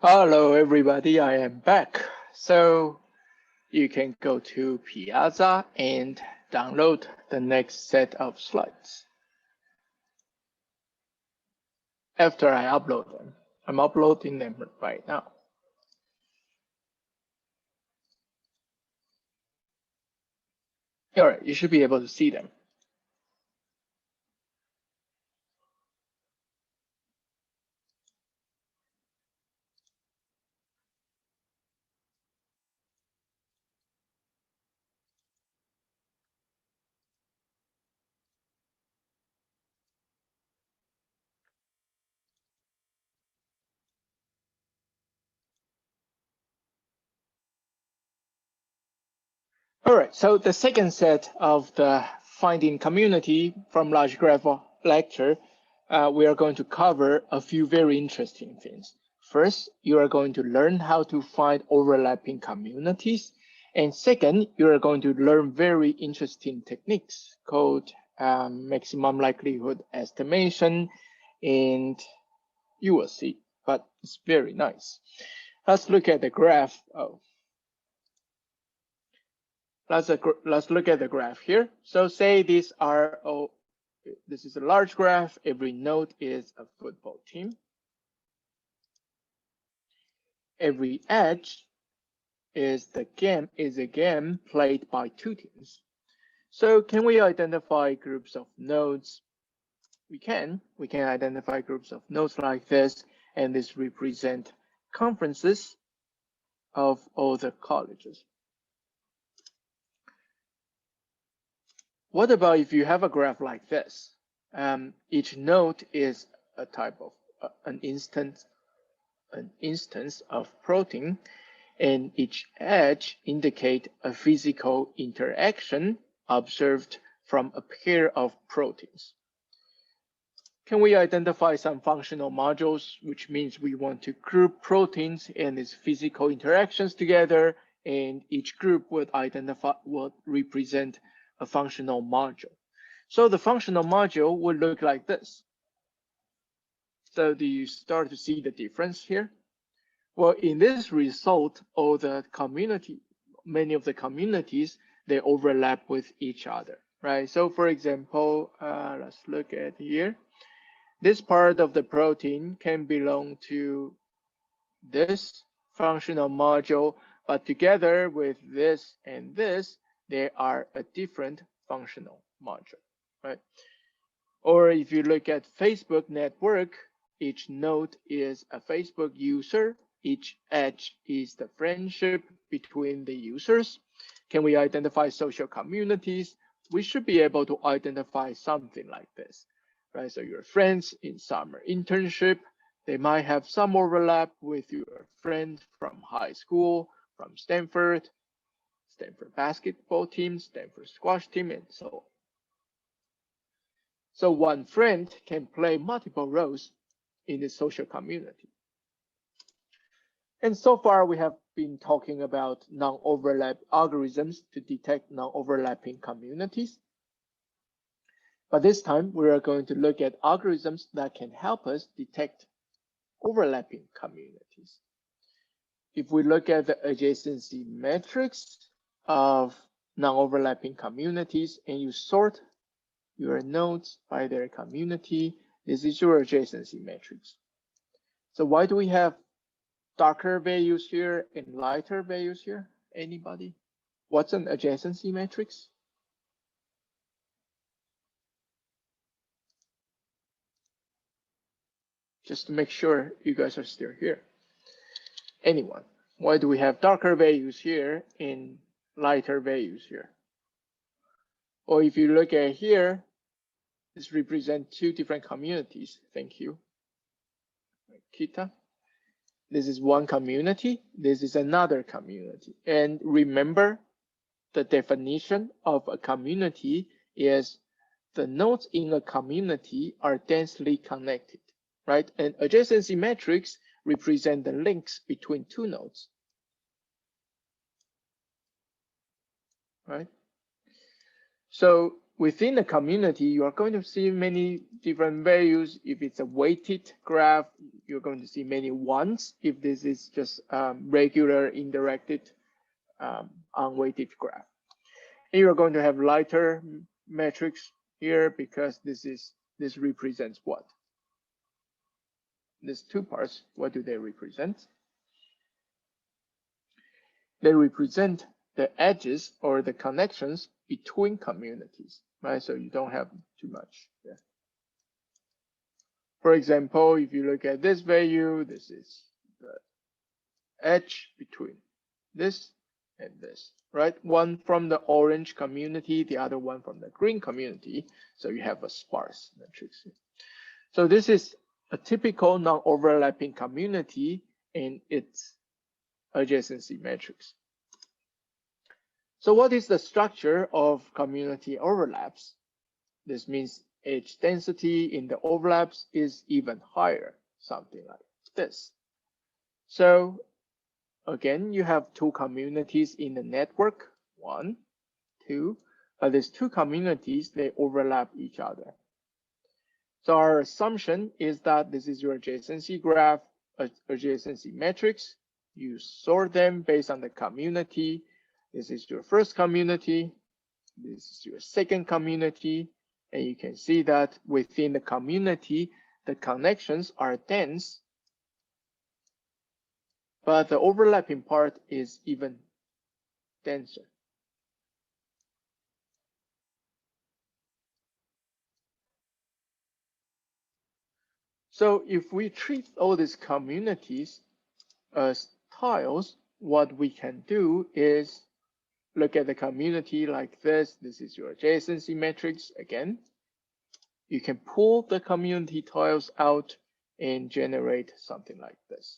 Hello, everybody. I am back. So you can go to Piazza and download the next set of slides. After I upload them, I'm uploading them right now. All right, you should be able to see them. All right, so the second set of the Finding Community from Large Graph lecture, we are going to cover a few very interesting things. First, you are going to learn how to find overlapping communities. And second, you are going to learn very interesting techniques called maximum likelihood estimation, and you will see, but it's very nice. Let's look at the graph. Let's look at the graph here. So say these are, this is a large graph. Every node is a football team. Every edge is a game played by two teams. So can we identify groups of nodes? We can identify groups of nodes like this, and this represent conferences of all the colleges. What about if you have a graph like this? Each node is a type of an instance of protein, and each edge indicate a physical interaction observed from a pair of proteins. Can we identify some functional modules, which means we want to group proteins and its physical interactions together, and each group would represent a functional module. So the functional module would look like this. So do you start to see the difference here? Well, in this result, many of the communities, they overlap with each other, right? So for example, let's look at here. This part of the protein can belong to this functional module, but together with this and this, they are a different functional module, right? Or if you look at Facebook network, each node is a Facebook user, each edge is the friendship between the users. Can we identify social communities? We should be able to identify something like this, right? So your friends in summer internship, they might have some overlap with your friends from high school, from Stanford basketball team, Stanford squash team, and so on. So one friend can play multiple roles in the social community. And so far, we have been talking about non-overlap algorithms to detect non-overlapping communities. But this time, we are going to look at algorithms that can help us detect overlapping communities. If we look at the adjacency matrix of non-overlapping communities and you sort your nodes by their community, this is your adjacency matrix. So why do we have darker values here and lighter values here? Anybody? What's an adjacency matrix? Just to make sure you guys are still here. Anyone? Why do we have darker values here and lighter values here? Or if you look at here, this represents two different communities. Thank you, Kita. This is one community. This is another community. And remember, the definition of a community is the nodes in a community are densely connected, right? And adjacency matrix represent the links between two nodes, right? So within the community, you are going to see many different values. If it's a weighted graph, you're going to see many ones. If this is just regular indirected unweighted graph. And you're going to have lighter metrics here because this represents what? These two parts, what do they represent? They represent the edges or the connections between communities, right? So you don't have too much there. For example, if you look at this value, this is the edge between this and this, right? One from the orange community, the other one from the green community. So you have a sparse matrix. So this is a typical non-overlapping community and its adjacency matrix. So what is the structure of community overlaps? This means edge density in the overlaps is even higher, something like this. So again, you have two communities in the network, 1, 2, but these two communities, they overlap each other. So our assumption is that this is your adjacency graph, adjacency matrix. You sort them based on the community. This is your first community. This is your second community. And you can see that within the community, the connections are dense, but the overlapping part is even denser. So if we treat all these communities as tiles, what we can do is look at the community like this. This is your adjacency matrix again. You can pull the community tiles out and generate something like this,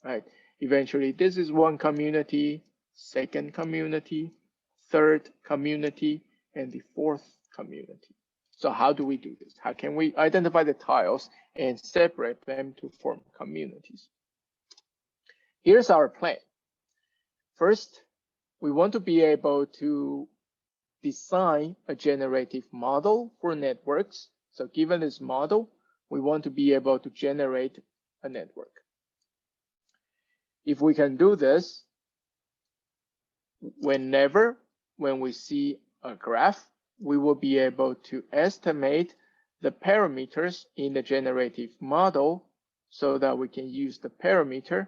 right? Eventually, this is one community, second community, third community, and the fourth community. So how do we do this? How can we identify the tiles and separate them to form communities? Here's our plan. First, we want to be able to design a generative model for networks. So given this model, we want to be able to generate a network. If we can do this, when we see a graph, we will be able to estimate the parameters in the generative model so that we can use the parameter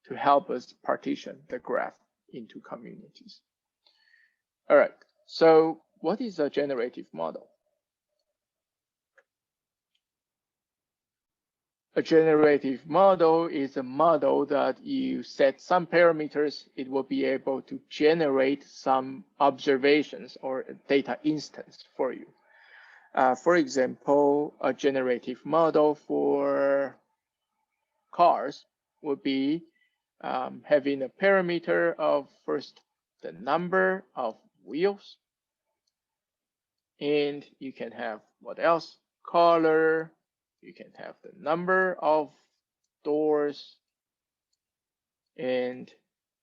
to help us partition the graph into communities. All right, so what is a generative model? A generative model is a model that you set some parameters, it will be able to generate some observations or data instance for you. For example, a generative model for cars would be having a parameter of first the number of wheels, and you can have what else? Color. You can have the number of doors, and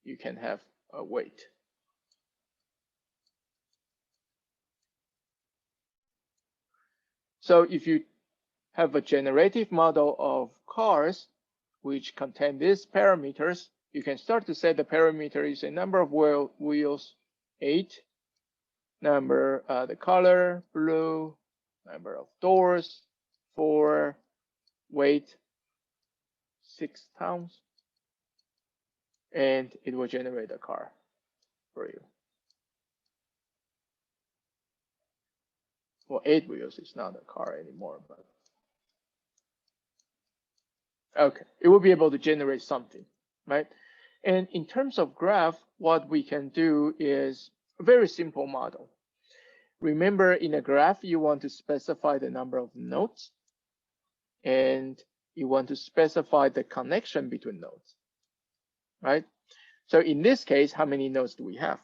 you can have a weight. So if you have a generative model of cars which contain these parameters, you can start to set the parameter is a number of wheels, 8, number, the color, blue, number of doors, 4, weight, 6 pounds, and it will generate a car for you. Well, 8 wheels is not a car anymore, but okay, it will be able to generate something, right? And in terms of graph, what we can do is a very simple model. Remember, in a graph, you want to specify the number of nodes, and you want to specify the connection between nodes, right? So in this case, how many nodes do we have?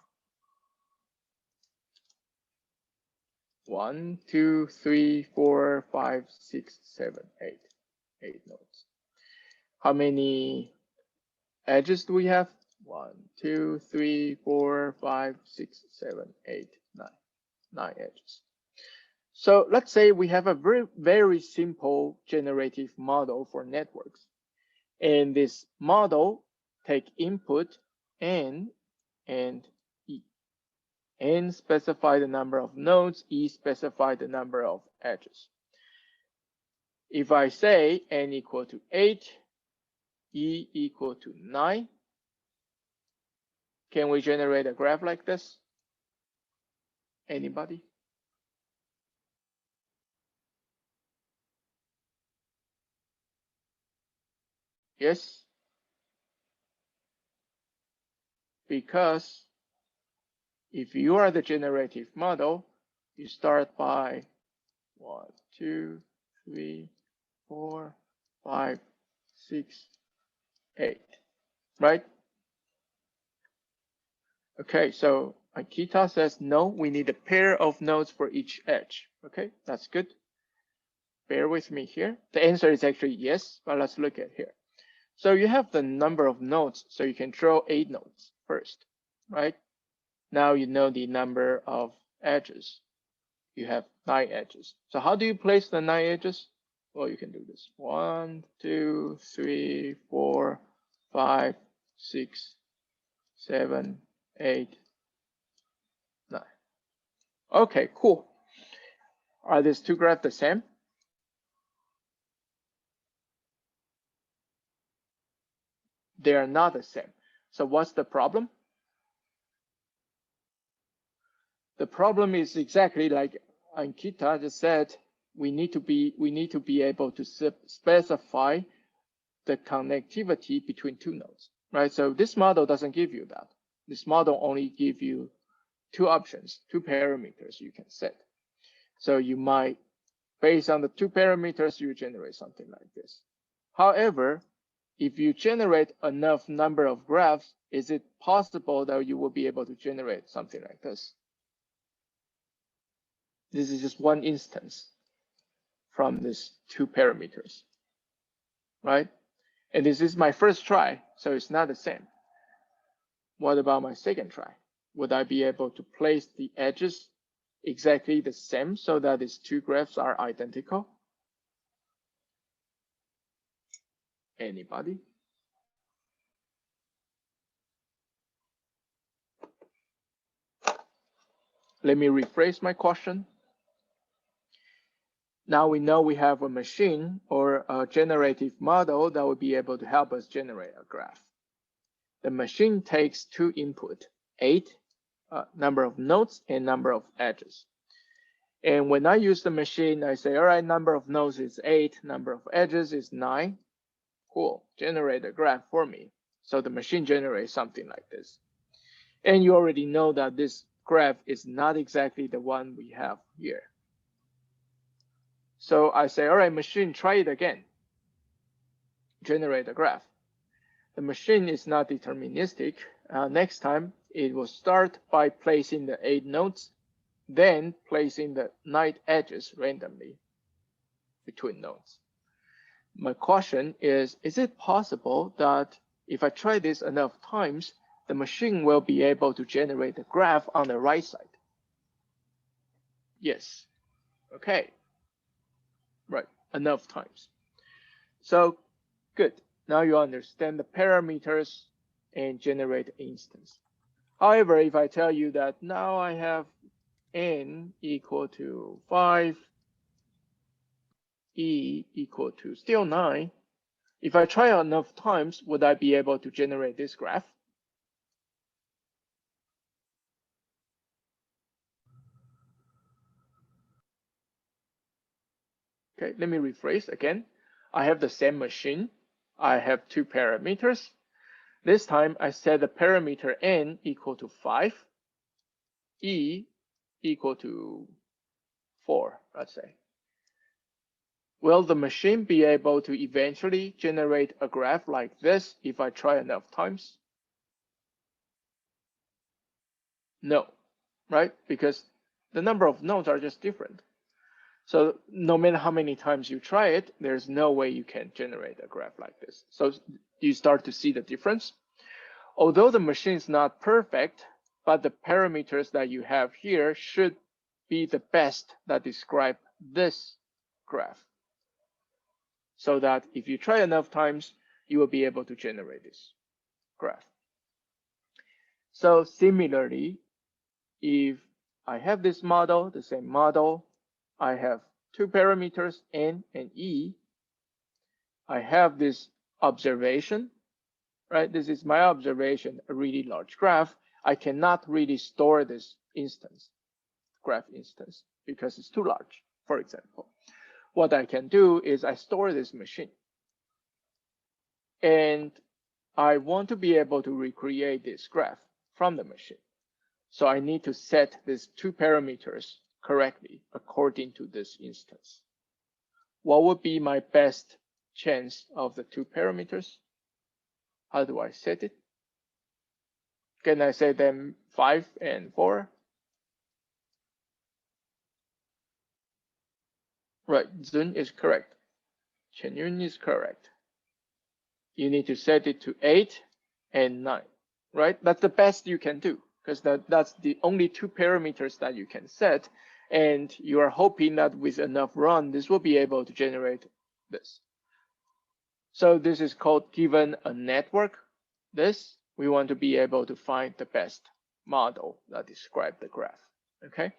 1, 2, 3, 4, 5, 6, 7, 8. 8 nodes. How many edges do we have? 1, 2, 3, 4, 5, 6, 7, 8, 9. 9 edges. So let's say we have a very simple generative model for networks. And this model take input N and E. N specify the number of nodes, E specify the number of edges. If I say N equal to 8, E equal to 9, can we generate a graph like this? Anybody? Yes? Because if you are the generative model, you start by 1, 2, 3, 4, 5, 6, 8, right? Okay, so Ankita says, no, we need a pair of nodes for each edge. Okay, that's good. Bear with me here. The answer is actually yes, but let's look at here. So you have the number of nodes, so you can draw 8 nodes first, right? Now you know the number of edges. You have 9 edges. So how do you place the 9 edges? Well, you can do this. 1, 2, 3, 4, 5, 6, 7, 8, 9. Okay, cool. Are these two graphs the same? They are not the same. So what's the problem? The problem is exactly like Ankita just said, we need to be able to specify the connectivity between 2 nodes, right? So this model doesn't give you that. This model only gives you 2 options, 2 parameters you can set. So you might, based on the 2 parameters, you generate something like this. However, if you generate enough number of graphs, is it possible that you will be able to generate something like this? This is just one instance from these 2 parameters, right? And this is my first try, so it's not the same. What about my second try? Would I be able to place the edges exactly the same so that these 2 graphs are identical? Anybody? Let me rephrase my question. Now we know we have a machine or a generative model that will be able to help us generate a graph. The machine takes 2 input, 8, number of nodes and number of edges. And when I use the machine, I say, all right, number of nodes is 8, number of edges is 9. Cool, generate a graph for me. So the machine generates something like this. And you already know that this graph is not exactly the one we have here. So I say, all right, machine, try it again. Generate a graph. The machine is not deterministic. Next time, it will start by placing the 8 nodes, then placing the 9 edges randomly between nodes. My question is it possible that if I try this enough times, the machine will be able to generate a graph on the right side? Yes. Okay. Right, enough times. So good. Now you understand the parameters and generate instance. However, if I tell you that now I have N equal to 5, E equal to still 9, if I try enough times, would I be able to generate this graph? Okay, let me rephrase again. I have the same machine. I have 2 parameters. This time I set the parameter N equal to 5, E equal to 4, let's say. Will the machine be able to eventually generate a graph like this if I try enough times? No, right? Because the number of nodes are just different. So no matter how many times you try it, there's no way you can generate a graph like this. So you start to see the difference. Although the machine is not perfect, but the parameters that you have here should be the best that describe this graph, so that if you try enough times, you will be able to generate this graph. So similarly, if I have this model, the same model, I have two parameters, N and E. I have this observation, right? This is my observation, a really large graph. I cannot really store this instance, graph instance, because it's too large, for example. What I can do is I store this machine. And I want to be able to recreate this graph from the machine. So I need to set these two parameters correctly according to this instance. What would be my best chance of the two parameters? How do I set it? Can I set them 5 and 4? Right, Zun is correct. Chenyun is correct. You need to set it to 8 and 9, right? That's the best you can do, because that's the only two parameters that you can set. And you are hoping that with enough run, this will be able to generate this. So this is called given a network. This, we want to be able to find the best model that describes the graph, okay?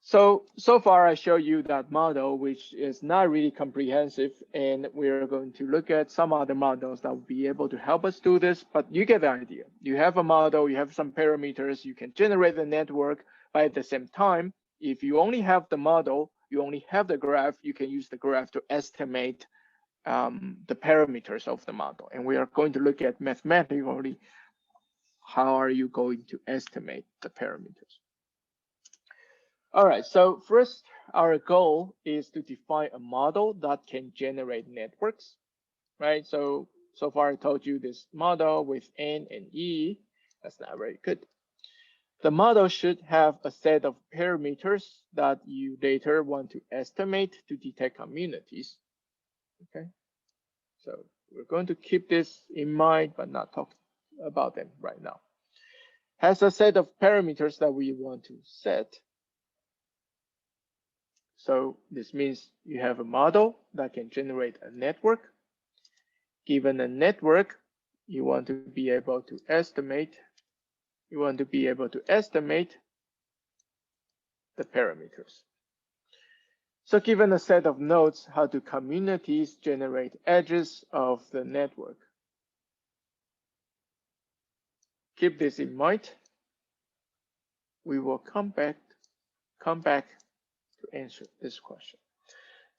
So far I show you that model, which is not really comprehensive, and we're going to look at some other models that will be able to help us do this, but you get the idea. You have a model, you have some parameters, you can generate the network, but at the same time, if you only have the model, you only have the graph, you can use the graph to estimate the parameters of the model. And we are going to look at mathematically, how are you going to estimate the parameters? All right, so first, our goal is to define a model that can generate networks, right? So far I told you this model with N and E, that's not very good. The model should have a set of parameters that you later want to estimate to detect communities, okay? So we're going to keep this in mind, but not talk about them right now. Has a set of parameters that we want to set. So this means you have a model that can generate a network. Given a network, you want to be able to estimate. You want to be able to estimate the parameters. So given a set of nodes, how do communities generate edges of the network? Keep this in mind. We will come back to answer this question.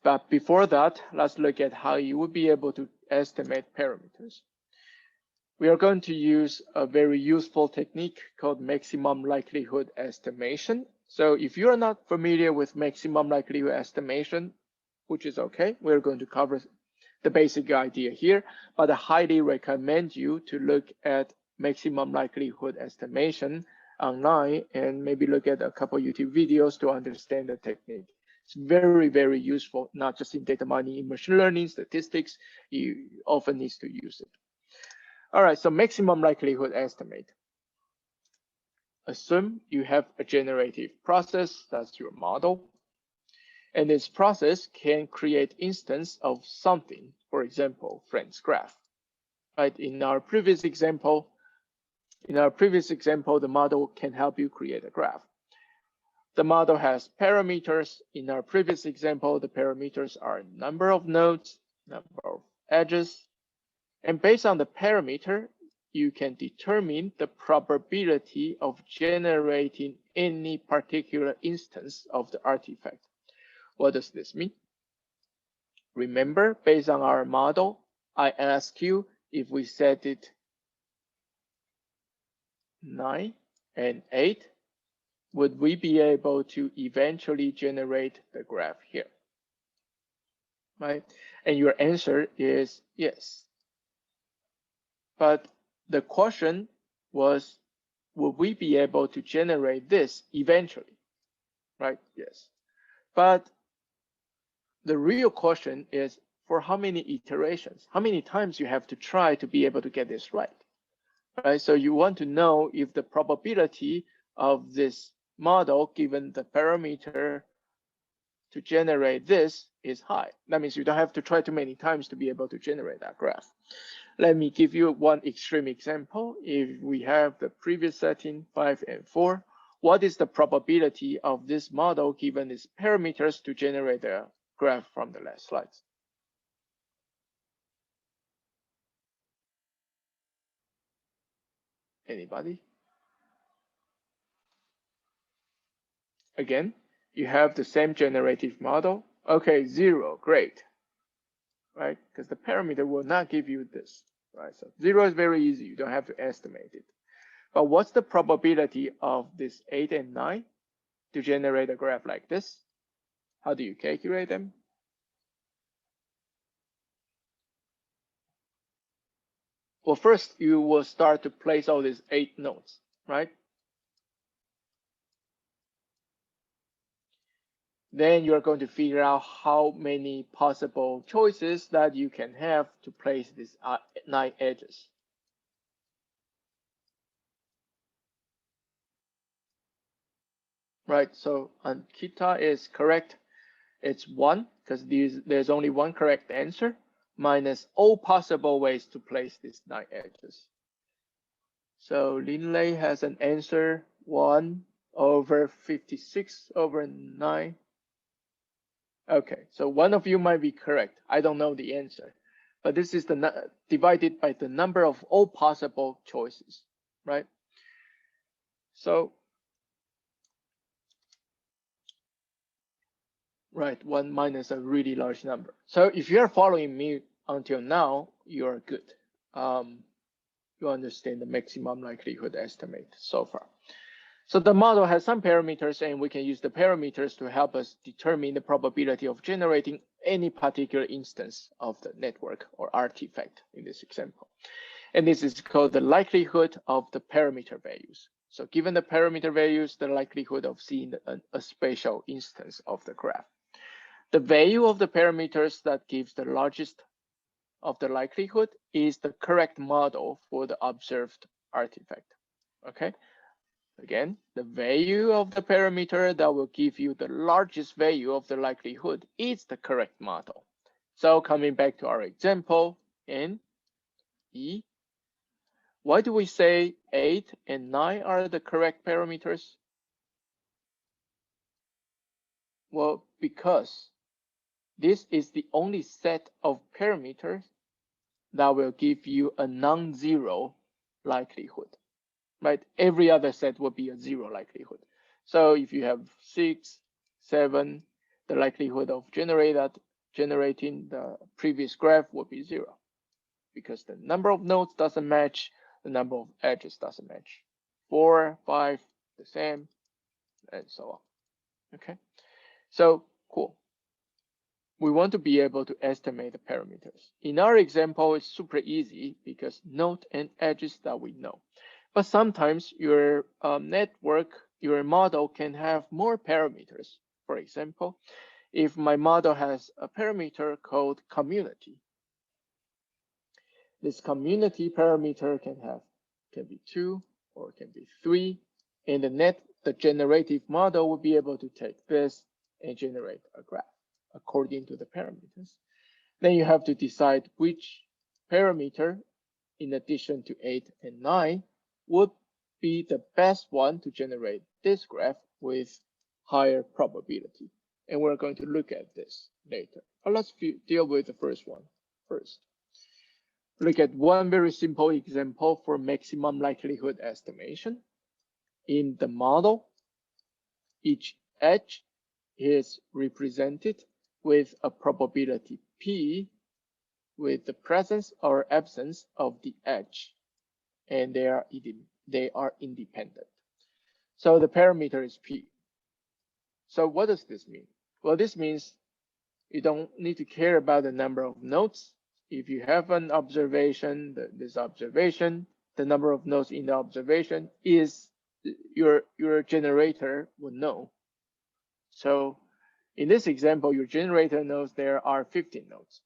But before that, let's look at how you would be able to estimate parameters. We are going to use a very useful technique called maximum likelihood estimation. So if you are not familiar with maximum likelihood estimation, which is okay, we're going to cover the basic idea here, but I highly recommend you to look at maximum likelihood estimation online and maybe look at a couple YouTube videos to understand the technique. It's very, very useful, not just in data mining, in machine learning, statistics, you often need to use it. All right, so maximum likelihood estimate. Assume you have a generative process, that's your model. And this process can create instance of something, for example, friends graph. Right, in our previous example, the model can help you create a graph. The model has parameters. In our previous example, the parameters are number of nodes, number of edges. And based on the parameter, you can determine the probability of generating any particular instance of the artifact. What does this mean? Remember, based on our model, I ask you if we set it 9 and 8, would we be able to eventually generate the graph here? Right? And your answer is yes. But the question was, will we be able to generate this eventually? Right? Yes. But the real question is, for how many iterations? How many times you have to try to be able to get this right? Right? So you want to know if the probability of this model given the parameter to generate this is high. That means you don't have to try too many times to be able to generate that graph. Let me give you one extreme example. If we have the previous setting 5 and 4, what is the probability of this model given its parameters to generate the graph from the last slides? Anybody? Again, you have the same generative model. Okay, 0, great, right? Because the parameter will not give you this, right? So 0 is very easy. You don't have to estimate it. But what's the probability of this 8 and 9 to generate a graph like this? How do you calculate them? Well, first you will start to place all these 8 nodes, right? Then you're going to figure out how many possible choices that you can have to place these 9 edges. Right, so Ankita is correct. It's 1 because there's only one correct answer minus all possible ways to place these 9 edges. So Linlei has an answer 1 over 56 over 9. Okay, so one of you might be correct. I don't know the answer, but this is the divided by the number of all possible choices, right? So, right, 1 minus a really large number. So if you're following me until now, you're good. You understand the maximum likelihood estimate so far. So the model has some parameters, and we can use the parameters to help us determine the probability of generating any particular instance of the network or artifact in this example. And this is called the likelihood of the parameter values. So given the parameter values, the likelihood of seeing a spatial instance of the graph. The value of the parameters that gives the largest of the likelihood is the correct model for the observed artifact, okay? Again, the value of the parameter that will give you the largest value of the likelihood is the correct model. So coming back to our example, N, E, why do we say 8 and 9 are the correct parameters? Well, because this is the only set of parameters that will give you a non-zero likelihood. Right? Every other set will be a 0 likelihood. So if you have 6, 7, the likelihood of generating the previous graph will be 0 because the number of nodes doesn't match, the number of edges doesn't match. 4, 5, the same, and so on. Okay, so cool. We want to be able to estimate the parameters. In our example, it's super easy because node and edges that we know. But sometimes your network, your model can have more parameters. For example, if my model has a parameter called community, this community parameter can be 2 or can be 3, and the generative model will be able to take this and generate a graph according to the parameters. Then you have to decide which parameter, in addition to 8 and 9, would be the best one to generate this graph with higher probability. And we're going to look at this later. But let's deal with the first one first. Look at one very simple example for maximum likelihood estimation. In the model, each edge is represented with a probability P with the presence or absence of the edge, and they are independent. So the parameter is P. So what does this mean? Well, this means you don't need to care about the number of nodes. If you have an observation, this observation, the number of nodes in the observation is your generator would know. So in this example, your generator knows there are 15 nodes.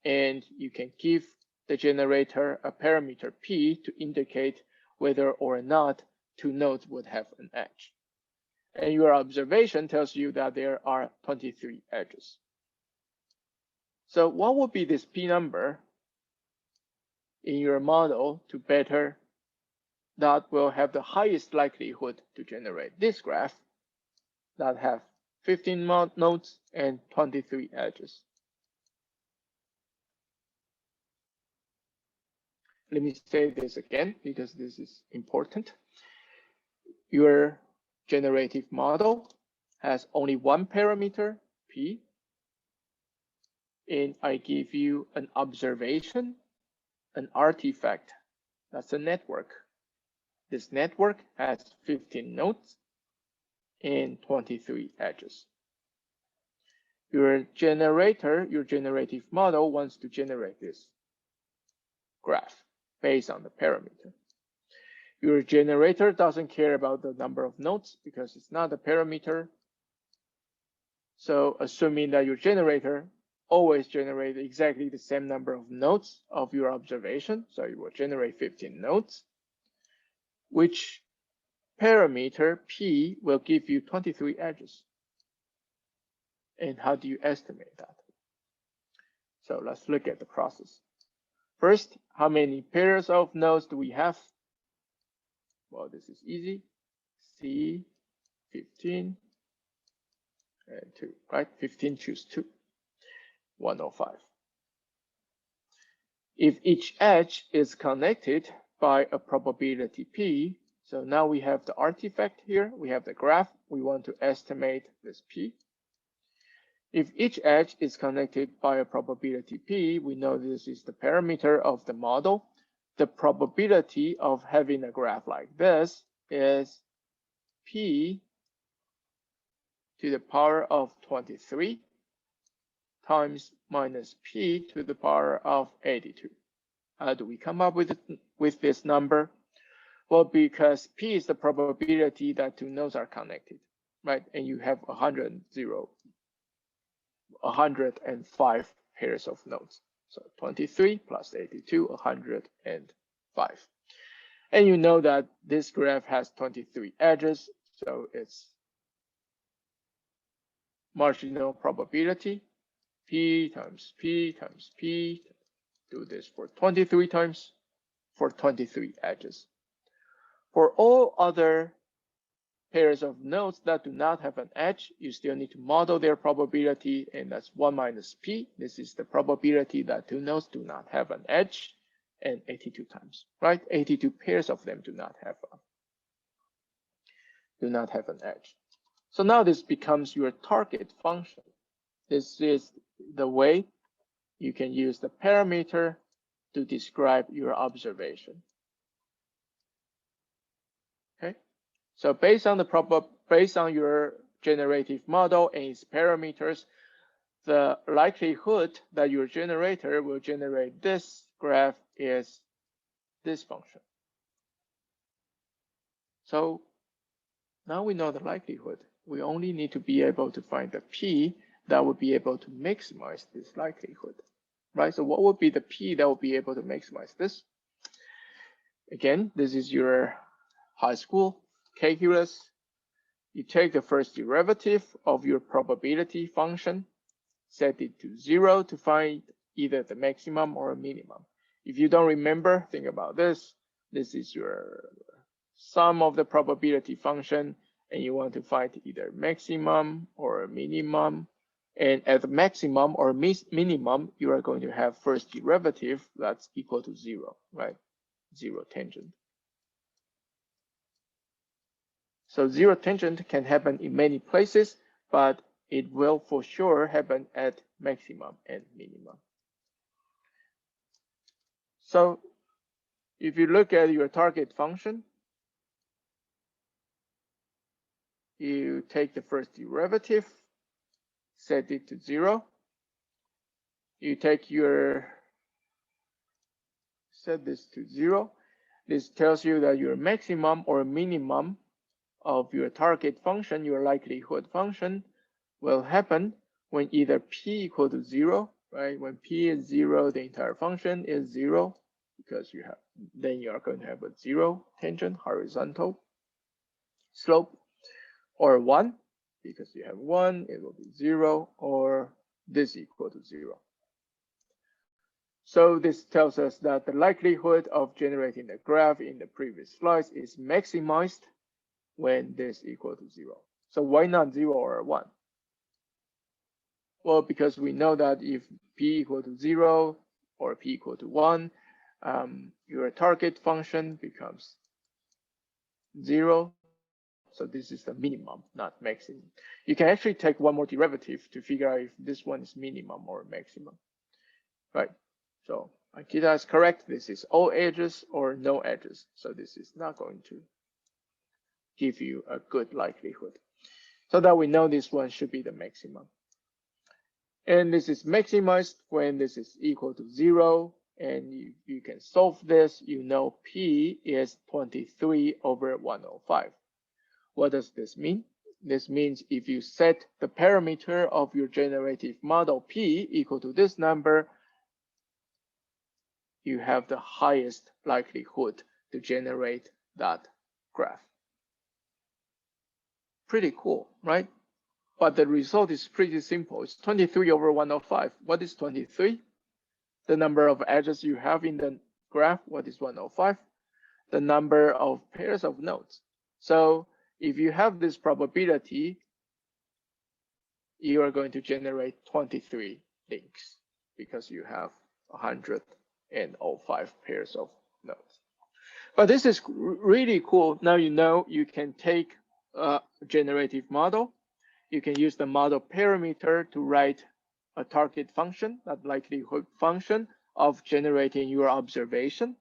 And you can give the generator a parameter P to indicate whether or not two nodes would have an edge. And your observation tells you that there are 23 edges. So what would be this P number in your model to better that will have the highest likelihood to generate this graph that have 15 nodes and 23 edges? Let me say this again because this is important. Your generative model has only one parameter, P, and I give you an observation, an artifact, that's a network. This network has 15 nodes and 23 edges. Your generator, your generative model wants to generate this graph based on the parameter. Your generator doesn't care about the number of nodes because it's not a parameter. So assuming that your generator always generates exactly the same number of nodes of your observation, so you will generate 15 nodes, which parameter P will give you 23 edges. And how do you estimate that? So let's look at the process. First, how many pairs of nodes do we have? Well, this is easy. C, 15, and 2, right? 15 choose 2, 105. If each edge is connected by a probability P, so now we have the artifact here, we have the graph, we want to estimate this P. If each edge is connected by a probability P, we know this is the parameter of the model. The probability of having a graph like this is P to the power of 23 times minus P to the power of 82. How do we come up with this number? Well, because P is the probability that two nodes are connected, right? And you have 105 pairs of nodes. So 23 plus 82, 105. And you know that this graph has 23 edges, so it's marginal probability, P times P times P. Do this for 23 times for 23 edges. For all other pairs of nodes that do not have an edge, you still need to model their probability, and that's 1 minus P. This is the probability that two nodes do not have an edge, and 82 times, right? 82 pairs of them do not have an edge. So now this becomes your target function. This is the way you can use the parameter to describe your observation. Okay, so based on your generative model and its parameters, the likelihood that your generator will generate this graph is this function. So now we know the likelihood. We only need to be able to find the P that would be able to maximize this likelihood, right? So what would be the P that would be able to maximize this? Again, this is your high school calculus. You take the first derivative of your probability function, set it to 0 to find either the maximum or a minimum. If you don't remember, think about this. This is your sum of the probability function, and you want to find either maximum or a minimum. And at the maximum or minimum, you are going to have first derivative that's equal to 0, right? 0 tangent. So 0 tangent can happen in many places, but it will for sure happen at maximum and minimum. So if you look at your target function, you take the first derivative, set it to 0. You take set this to 0. This tells you that your maximum or minimum of your target function, your likelihood function, will happen when either P equal to 0, right? When P is 0, the entire function is 0 because then you are going to have a 0 tangent horizontal. slope, or 1, because you have 1, it will be 0, or this equal to 0. So this tells us that the likelihood of generating the graph in the previous slides is maximized when this equal to 0. So why not 0 or 1? Well, because we know that if p equal to 0 or p equal to 1, your target function becomes 0. So this is the minimum, not maximum. You can actually take one more derivative to figure out if this one is minimum or maximum, right? So Ankita is correct. This is all edges or no edges. So this is not going to give you a good likelihood. So that we know this one should be the maximum. And this is maximized when this is equal to 0. And you can solve this. You know P is 23 over 105. What does this mean? This means if you set the parameter of your generative model P equal to this number, you have the highest likelihood to generate that graph. Pretty cool, right? But the result is pretty simple. It's 23 over 105. What is 23? The number of edges you have in the graph. What is 105? The number of pairs of nodes. So if you have this probability, you are going to generate 23 links because you have 105 pairs of nodes. But this is really cool. Now you know you can take a generative model. You can use the model parameter to write a target function, that likelihood function of generating your observation.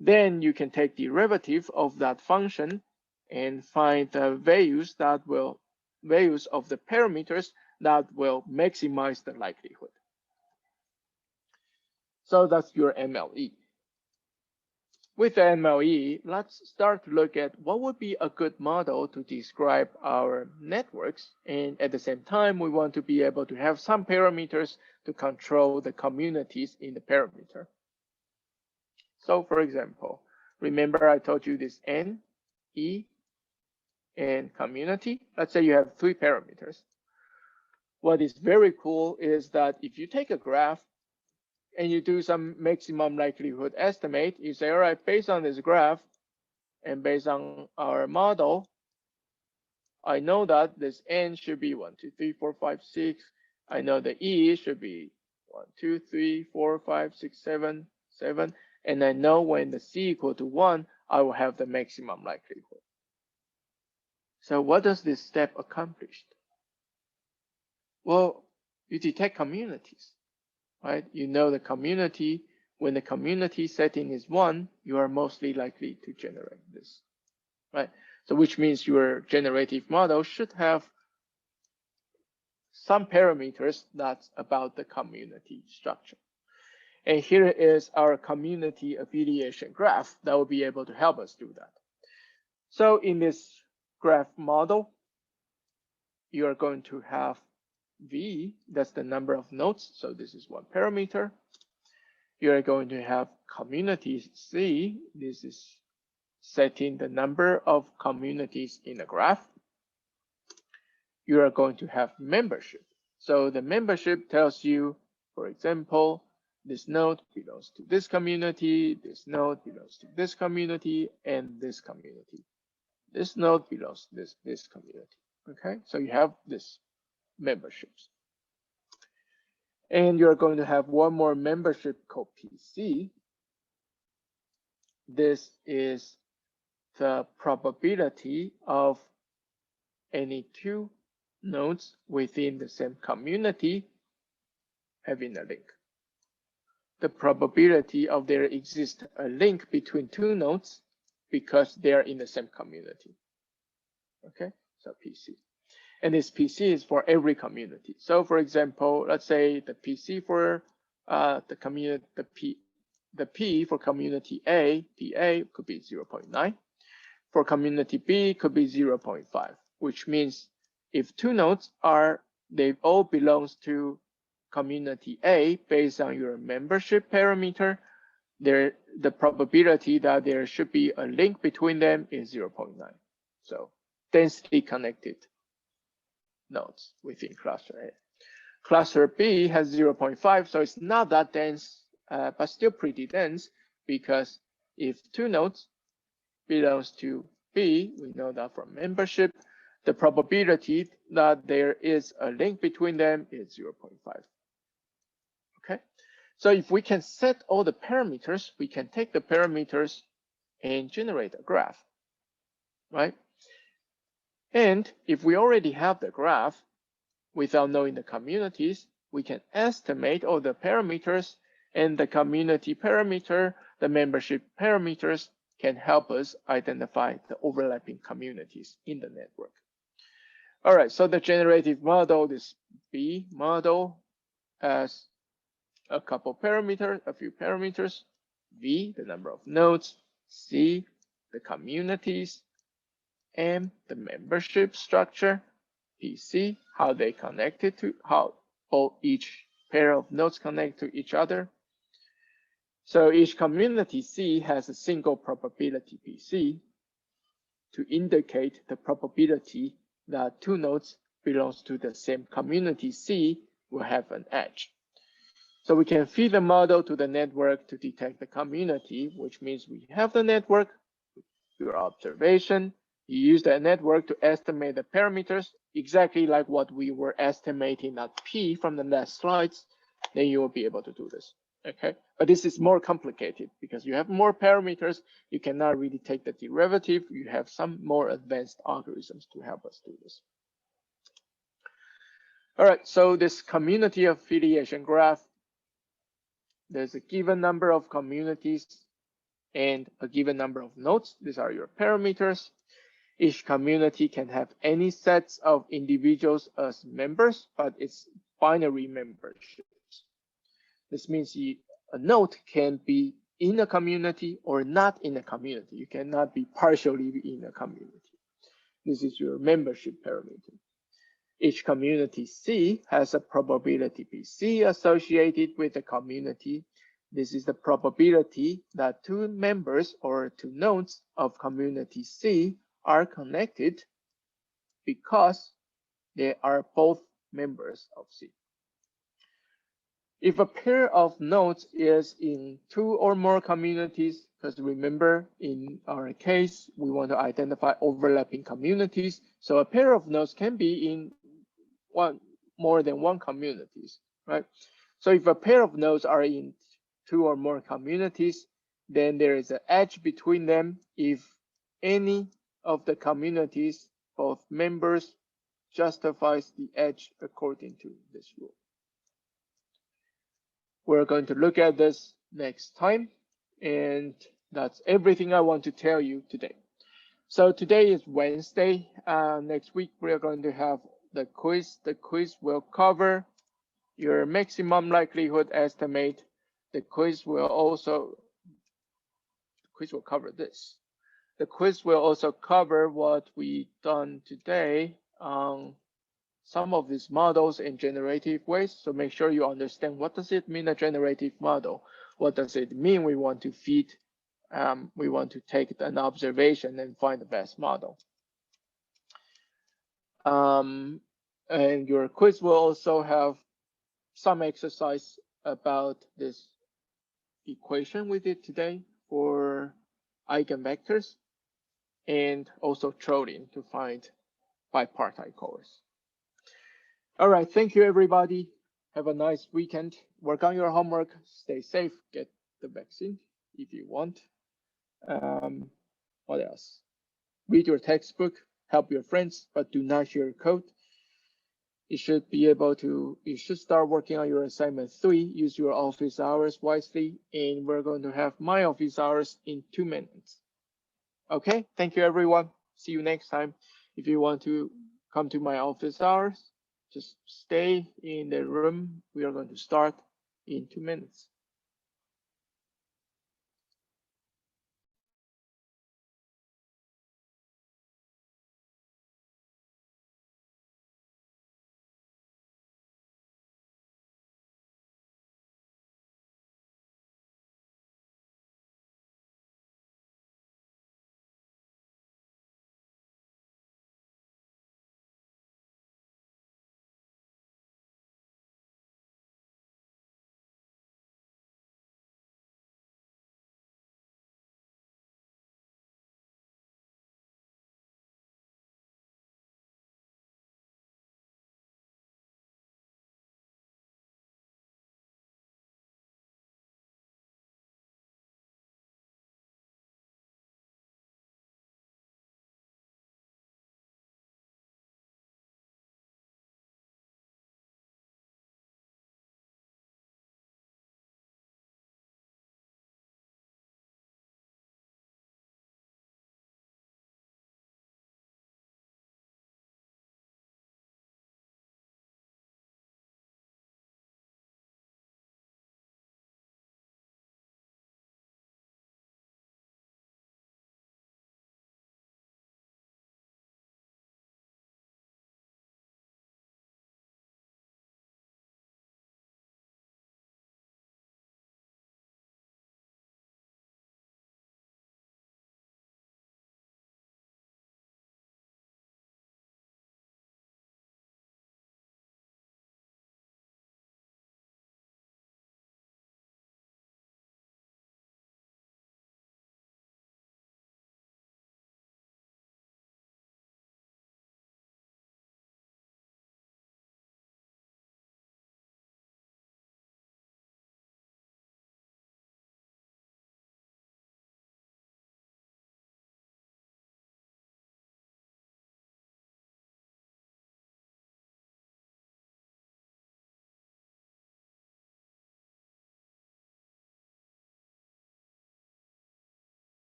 Then you can take derivative of that function and find the values of the parameters that will maximize the likelihood. So that's your MLE. With the MLE, let's start to look at what would be a good model to describe our networks. And at the same time, we want to be able to have some parameters to control the communities in the parameter. So for example, remember I told you this N, E, and community. Let's say you have 3 parameters. What is very cool is that if you take a graph and you do some maximum likelihood estimate, you say, all right, based on this graph and based on our model, I know that this N should be 1, 2, 3, 4, 5, 6. I know the E should be 1, 2, 3, 4, 5, 6, 7, 7. And I know when the C equal to 1, I will have the maximum likelihood. So what does this step accomplish? Well, you detect communities, right? You know the community. When the community setting is 1, you are mostly likely to generate this, right? So which means your generative model should have some parameters that's about the community structure. And here is our community affiliation graph that will be able to help us do that. So in this graph model, you are going to have V, that's the number of nodes. So this is one parameter. You are going to have community C. This is setting the number of communities in the graph. You are going to have membership. So the membership tells you, for example, this node belongs to this community, this node belongs to this community, and this community. This node belongs to this community. Okay, so you have this memberships. And you're going to have one more membership called PC. This is the probability of any 2 nodes within the same community having a link. The probability of there exists a link between 2 nodes because they are in the same community. Okay, so PC. And this PC is for every community. So for example, let's say the PC for the community, the P for community A, PA could be 0.9. For community B could be 0.5, which means if 2 nodes they all belongs to community A based on your membership parameter, the probability that there should be a link between them is 0.9. So densely connected nodes within cluster A. Cluster B has 0.5, so it's not that dense, but still pretty dense, because if two nodes belongs to B, we know that from membership, the probability that there is a link between them is 0.5. Okay, so if we can set all the parameters, we can take the parameters and generate a graph, right? And if we already have the graph, without knowing the communities, we can estimate all the parameters, and the community parameter, the membership parameters can help us identify the overlapping communities in the network. All right, so the generative model, this B model, has a couple parameters, a few parameters: V, the number of nodes; C, the communities; M, the membership structure; PC, how they connected to, how each pair of nodes connect to each other. So each community C has a single probability PC to indicate the probability that two nodes belongs to the same community C will have an edge. So we can feed the model to the network to detect the community, which means we have the network, your observation, you use the network to estimate the parameters, exactly like what we were estimating at P from the last slides, then you will be able to do this. Okay, but this is more complicated because you have more parameters. You cannot really take the derivative. You have some more advanced algorithms to help us do this. All right, so this community affiliation graph, there's a given number of communities and a given number of nodes. These are your parameters. Each community can have any sets of individuals as members, but it's binary memberships. This means a node can be in a community or not in a community. You cannot be partially in a community. This is your membership parameter. Each community C has a probability PC associated with the community. This is the probability that two members or two nodes of community C are connected because they are both members of C. If a pair of nodes is in two or more communities, because remember in our case, we want to identify overlapping communities. So a pair of nodes can be in more than one communities, right? So if a pair of nodes are in two or more communities, then there is an edge between them if any of the communities, both members, justifies the edge according to this rule. We're going to look at this next time, and that's everything I want to tell you today. So today is Wednesday. Next week, we are going to have the quiz. The quiz will cover your maximum likelihood estimate. The quiz will cover this. The quiz will also cover what we done today on some of these models in generative ways. So make sure you understand, what does it mean, a generative model? What does it mean we want to feed? We want to take an observation and find the best model. And your quiz will also have some exercise about this equation we did today for eigenvectors, and also trolling to find bipartite cores. All right, thank you, everybody. Have a nice weekend. Work on your homework. Stay safe. Get the vaccine if you want. What else? Read your textbook. Help your friends, but do not share code. You should start working on your assignment 3. Use your office hours wisely, and we're going to have my office hours in 2 minutes. Okay, thank you, everyone. See you next time. If you want to come to my office hours, just stay in the room. We are going to start in 2 minutes.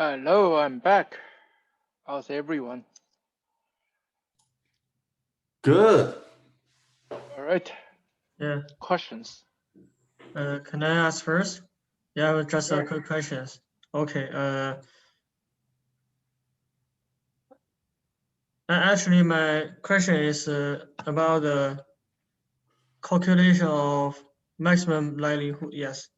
Hello, I'm back. How's everyone? Good. All right. Yeah. Questions? Can I ask first? Yeah, just Sure. a quick questions. Okay. Actually, my question is about the calculation of maximum likelihood. Yes.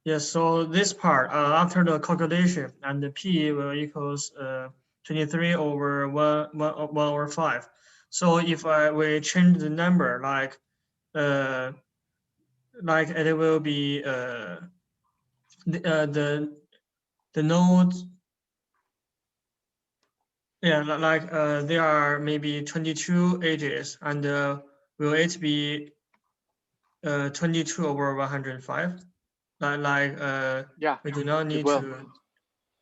Yes. So this part, after the calculation, and the p will equals 23 over 1 over 5. So if we change the number, like it will be the nodes, yeah, there are maybe 22 edges, and will it be 22 over 105? Yeah, we do not need will. to.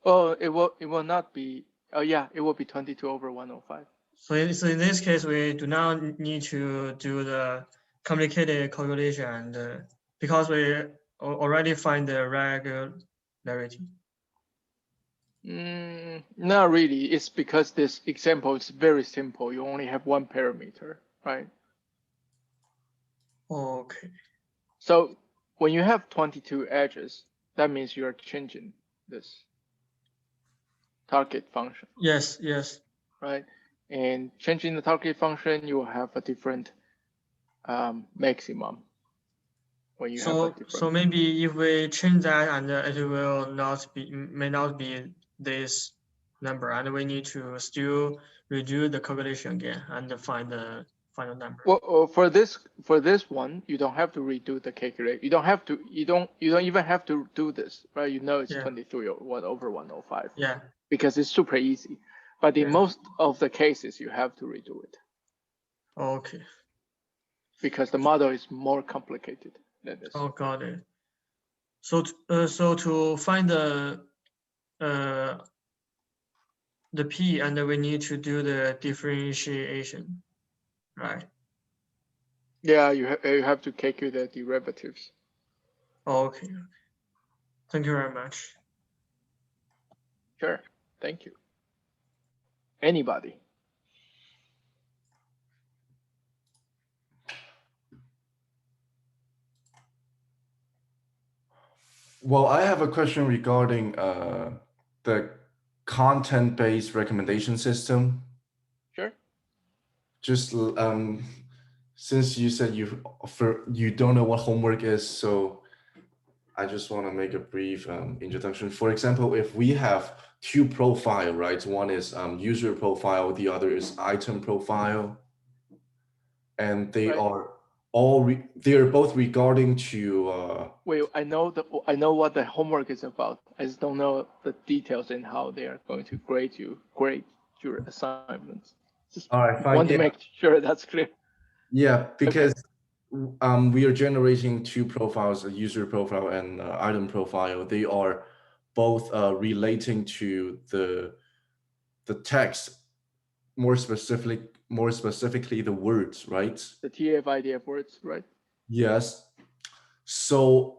Oh, it will not be. Oh yeah, it will be 22 over 105. So in this case, we do not need to do the complicated calculation, and because we already find the regularity. Not really. It's because this example is very simple. You only have one parameter, right? Okay. So when you have 22 edges, that means you are changing this target function, Yes. Yes. right? And changing the target function, you will have a different maximum. When you have a different. So maybe if we change that, and it may not be this number, and we need to still redo the calculation again and find the final number. Well, for this one, you don't have to redo the calculation. You don't have to. You don't even have to do this, right? You know it's Yeah. 23 or 1 over 105. Yeah. Because it's super easy. But in Yeah. most of the cases, you have to redo it Okay. because the model is more complicated than this. Oh, got it. So to find the p, and we need to do the differentiation, right? Yeah, you have to calculate the derivatives. Okay. Thank you very much. Sure. Thank you. Anybody? Well, I have a question regarding the content-based recommendation system. Sure. Just since you said you don't know what homework is, so I just want to make a brief introduction. For example, if we have two profile, right? One is user profile, the other is item profile, and they Right. are they are both regarding to. Wait, I know what the homework is about. I just don't know the details and how they are going to grade your assignments. Just All right, fine. want to Yeah. make sure that's clear. Yeah, because we are generating two profiles, a user profile and item profile. They are both relating to the text, more specifically the words, right? The TF-IDF words, right? Yes. So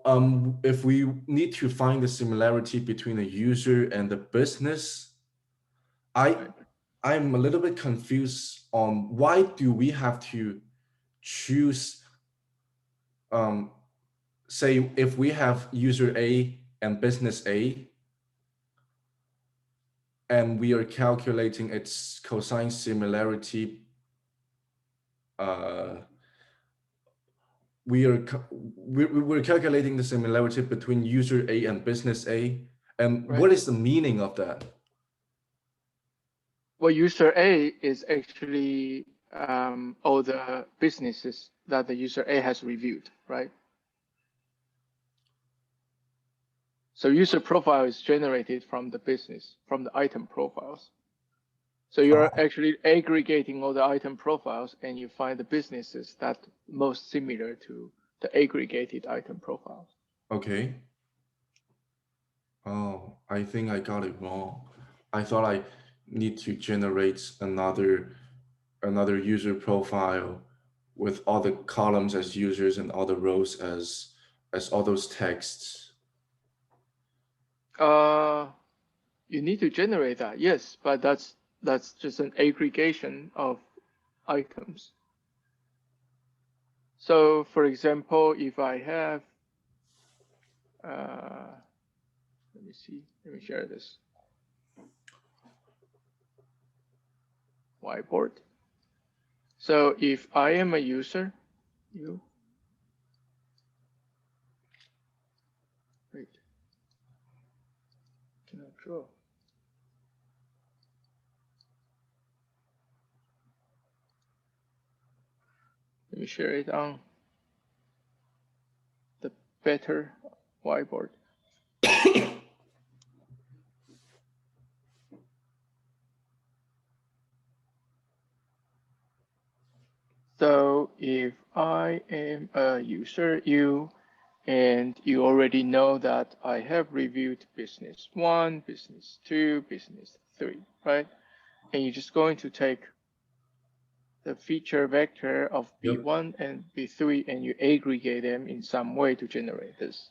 if we need to find the similarity between the user and the business, I'm a little bit confused on why do we have to choose, say if we have user A and business A, and we are calculating its cosine similarity, we're calculating the similarity between user A and business A, and Right. what is the meaning of that? Well, user A is actually all the businesses that the user A has reviewed, right? So user profile is generated from the business, from the item profiles. So you're actually aggregating all the item profiles and you find the businesses that most similar to the aggregated item profiles. Okay. Oh, I think I got it wrong. I thought I need to generate another user profile with all the columns as users and all the rows as as all those texts? You need to generate that, yes, but that's just an aggregation of items. So for example, if I have, let me see, let me share this whiteboard. So if I am a user, wait, cannot draw. Let me share it on the better whiteboard. So if I am a user, and you already know that I have reviewed business 1, business 2, business 3, right? And you're just going to take the feature vector of Yep. B1 and B3 and you aggregate them in some way to generate this,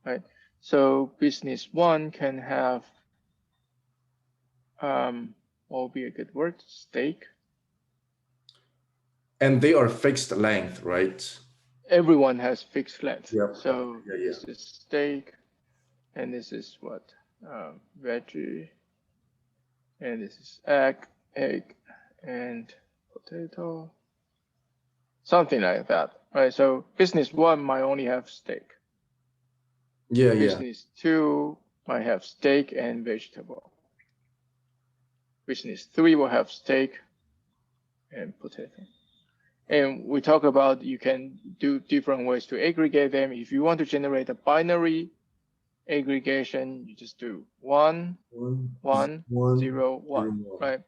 right? So business 1 can have, what would be a good word? Stake. And they are fixed length, right? Everyone has fixed length. Yep. So Yeah. this is steak, and this is what? Veggie, and this is egg, and potato, something like that, right? So business 1 might only have steak. Yeah. Business 2 might have steak and vegetable. Business 3 will have steak and potato. And we talk about you can do different ways to aggregate them. If you want to generate a binary aggregation, you just do 1, 1, 0, 1, right?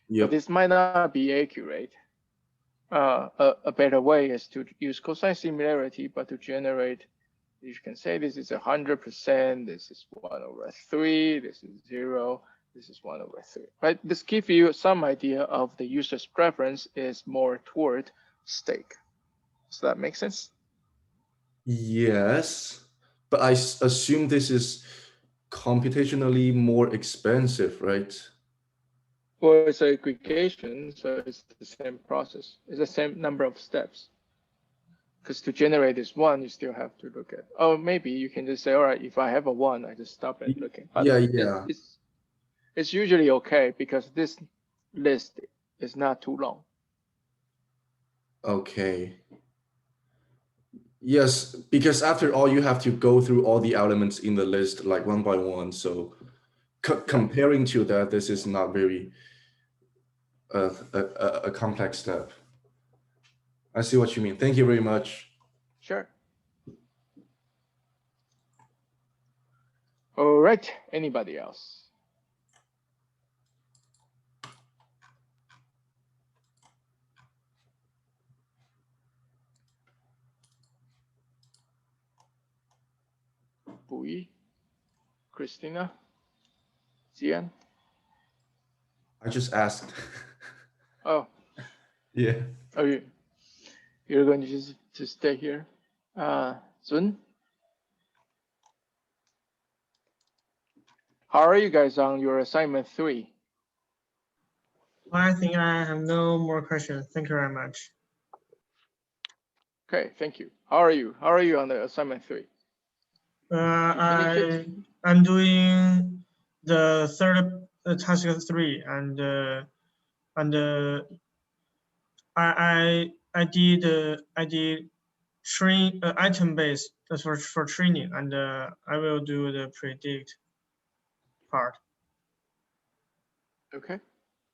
Yep. But this might not be accurate. A better way is to use cosine similarity, but to generate, you can say this is 100%, this is 1/3, this is 0, this is 1/3, right? This gives you some idea of the user's preference is more toward steak. Does that make sense? Yes, but I assume this is computationally more expensive, right? Well, it's an aggregation, so it's the same process. It's the same number of steps. Because to generate this 1, you still have to look at, oh, maybe you can just say, all right, if I have a 1, I just stop at looking. But Yeah. it's usually okay because this list is not too long. Okay. Yes, because after all, you have to go through all the elements in the list like one by one. So comparing to that, this is not very a complex step. I see what you mean. Thank you very much. Sure. All right, anybody else? Bui, Christina, Zian? I just asked. Oh, Yeah. are you're going to just stay here? Sun? How are you guys on your assignment 3? I think I have no more questions. Thank you very much. Okay, thank you. How are you? How are you on the assignment 3? I'm doing the third task 3, and I did train item based for training, and I will do the predict part. Okay.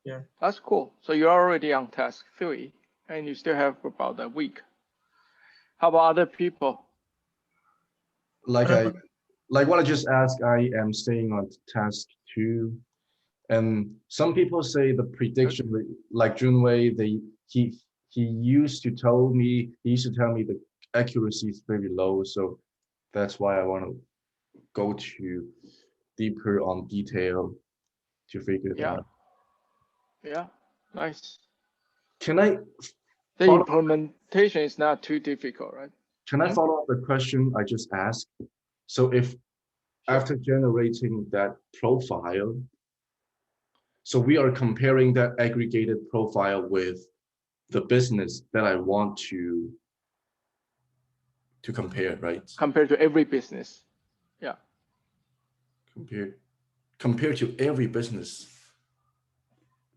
Yeah. That's cool. So you're already on task 3 and you still have about a week. How about other people? Like what I just asked, I am staying on task 2. And some people say the prediction, like Junwei, he used to tell me the accuracy is very low. So that's why I want to go to deeper on detail to figure it out. Yeah, nice. Can I The implementation is not too difficult, right? Can I follow up the question I just asked? So if after generating that profile, so we are comparing that aggregated profile with the business that I want to compare, right? Compared to every business. Yeah. Compare to every business.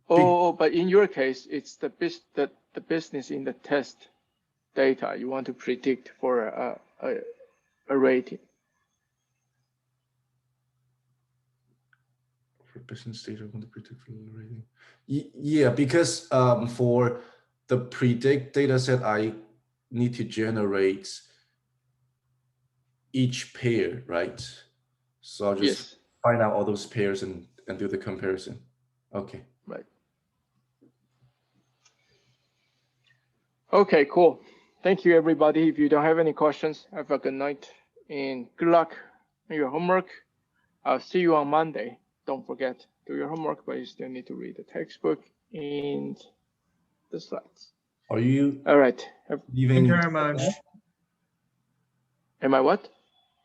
Oh, but in your case, it's the business in the test data you want to predict for a rating. For business data, I want to predict for the rating. Yeah, because for the predict data set, I need to generate each pair, right? So I'll just find out all those pairs and do the comparison. Okay. Right. Okay, cool. Thank you, everybody. If you don't have any questions, have a good night and good luck on your homework. I'll see you on Monday. Don't forget, do your homework, but you still need to read the textbook and the slides. Are you all right? Leaving? Thank you very much. Am I what?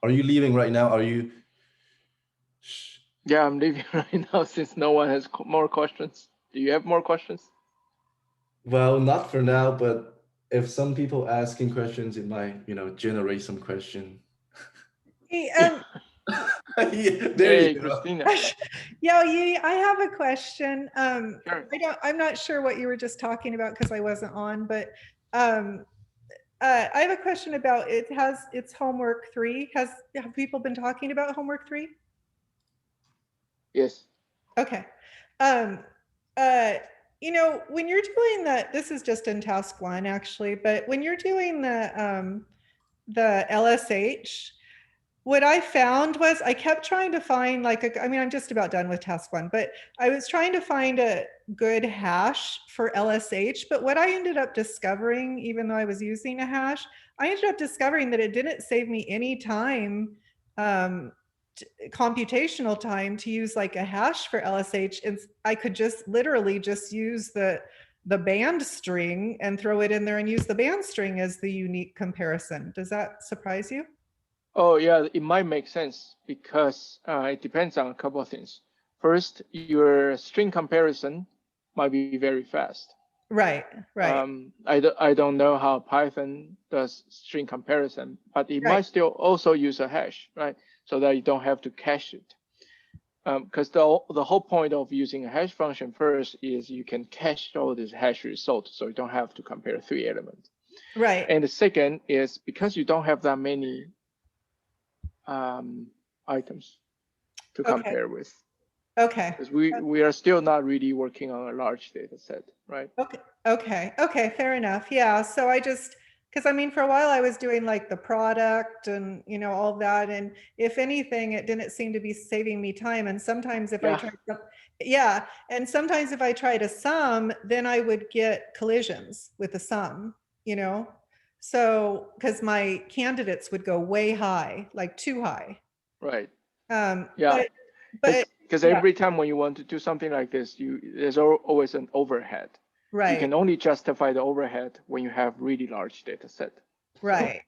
Are you leaving right now? Are you? Yeah, I'm leaving right now since no one has more questions. Do you have more questions? Well, not for now, but if some people asking questions, it might, generate some question. Hey, Yeah, there you go. Christina. Yao Yi, I have a question. Sure. I'm not sure what you were just talking about because I wasn't on, but I have a question about it's homework 3. Have people been talking about homework 3? Yes. Okay. When you're doing that, this is just in task 1 actually, but when you're doing the LSH, what I found was I kept trying to find I'm just about done with task 1, but I was trying to find a good hash for LSH. But what I ended up discovering, even though I was using a hash, I ended up discovering that it didn't save me any time, computational time, to use like a hash for LSH. And I could just literally just use the band string and throw it in there and use the band string as the unique comparison. Does that surprise you? Oh yeah, it might make sense because it depends on a couple of things. First, your string comparison might be very fast. Right. I don't know how Python does string comparison, but it might still also use a hash, right? So that you don't have to cache it. Because the whole point of using a hash function first is you can cache all this hash result, so you don't have to compare 3 elements. Right. And the second is because you don't have that many items to compare with. Okay. Because we are still not really working on a large data set, right? Okay, fair enough. Yeah, so because for a while I was doing like the product and all that, and if anything, it didn't seem to be saving me time. And sometimes if I tried, and sometimes if I tried a sum, then I would get collisions with the sum, So because my candidates would go way high, like too high. Right. But because every time when you want to do something like this, there's always an overhead. Right. You can only justify the overhead when you have really large data set. Right.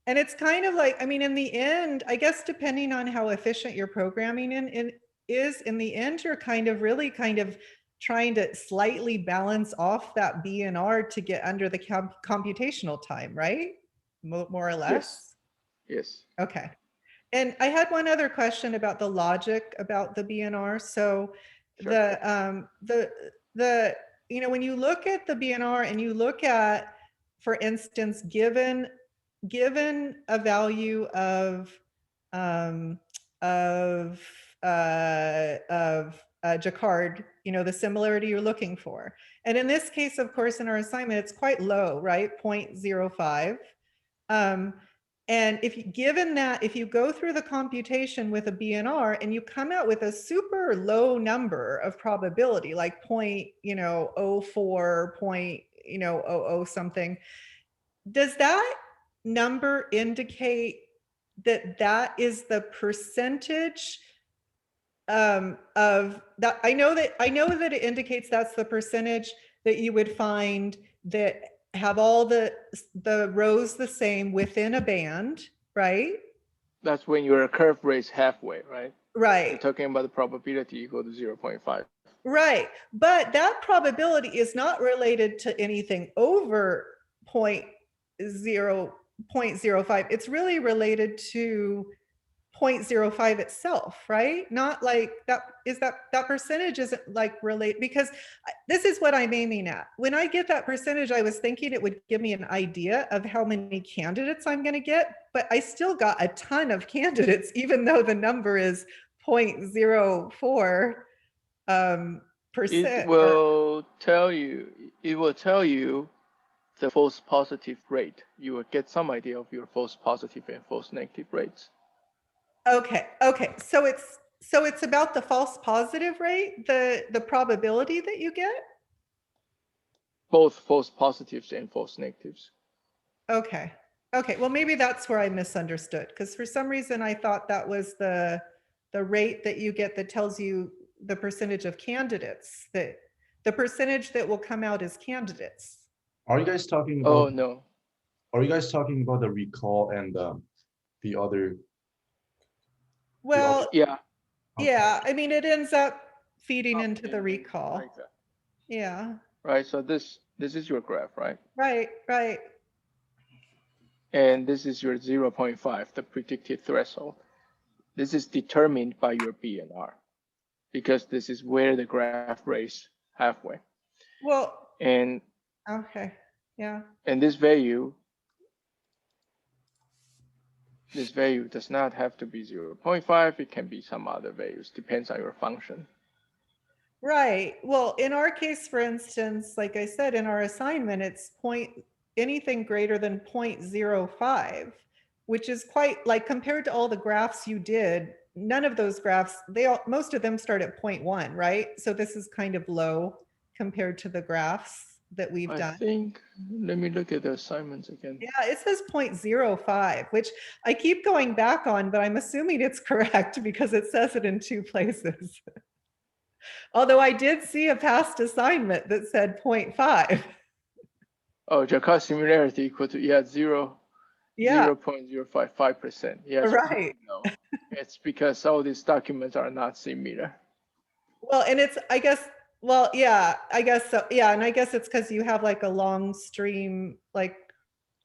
And it's kind of like, in the end, I guess depending on how efficient your programming is, in the end, you're really trying to slightly balance off that BNR to get under the computational time, right? More or less? Yes. Okay. And I had one other question about the logic about the BNR. So when you look at the BNR and you look at, for instance, given a value of Jacquard, the similarity you're looking for. And in this case, of course, in our assignment, it's quite low, right? 0.05. And if you go through the computation with a BNR and you come out with a super low number of probability, like 0.04, 0.00 something, does that number indicate that is the percentage of that? I know that it indicates that's the percentage that you would find that have all the rows the same within a band, right? That's when your curve rates halfway, right? You're Right. talking about the probability equal to 0.5. Right. But that probability is not related to anything over 0.05. It's really related to 0.05 itself, right? Not like that is that percentage isn't like relate, because this is what I'm aiming at. When I get that percentage, I was thinking it would give me an idea of how many candidates I'm going to get, but I still got a ton of candidates, even though the number is 0.04 percent. It will tell you the false positive rate. You will get some idea of your false positive and false negative rates. Okay. So it's about the false positive rate, the probability that you get. Both false positives and false negatives. Okay. Well, maybe that's where I misunderstood, because for some reason I thought that was the rate that you get that tells you the percentage of candidates, that the percentage that will come out as candidates. Are you guys talking Oh about? no. Are you guys talking about the recall and the other? Well, Yeah. yeah, I mean, it ends up feeding Up into the in recall. like that. Yeah. Right. So this is your graph, right? Right. And this is your 0.5, the predicted threshold. This is determined by your BNR, because this is where the graph rates halfway. Well, And okay. Yeah. and this value does not have to be 0.5. It can be some other values, depends on your function. Right. Well, in our case, for instance, like I said, in our assignment, it's anything greater than 0.05, which is quite, like, compared to all the graphs you did, none of those graphs, most of them start at 0.1, right? So this is kind of low compared to the graphs that we've I done. think, let me look at the assignments again. Yeah, it says 0.05, which I keep going back on, but I'm assuming it's correct because it says it in two places. Although I did see a past assignment that said 0.5. Oh, Jakarta similarity equal to, yeah, 0.055%. Yeah, it's Right. really low. It's because all these documents are not similar. Well, and it's, I guess, well, yeah, I guess so. Yeah, and I guess it's because you have like a long stream, like,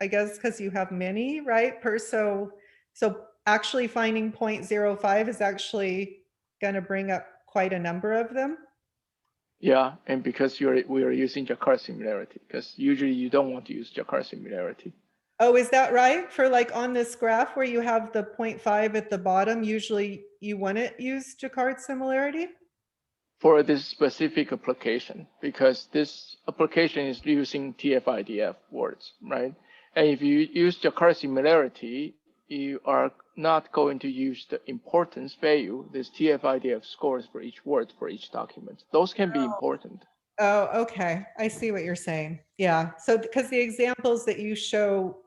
I guess because you have many, right? So actually finding 0.05 is actually going to bring up quite a number of them. Yeah, and because we are using Jakarta similarity, because usually you don't want to use Jakarta similarity. Oh, is that right? For like on this graph where you have the 0.5 at the bottom, usually you wouldn't use Jakarta similarity? For this specific application, because this application is using TF-IDF words, right? And if you use Jakarta similarity, you are not going to use the importance value, this TF-IDF scores for each word for each document. Those can be important. Oh, okay. I see what you're saying. Yeah. So because the examples that you show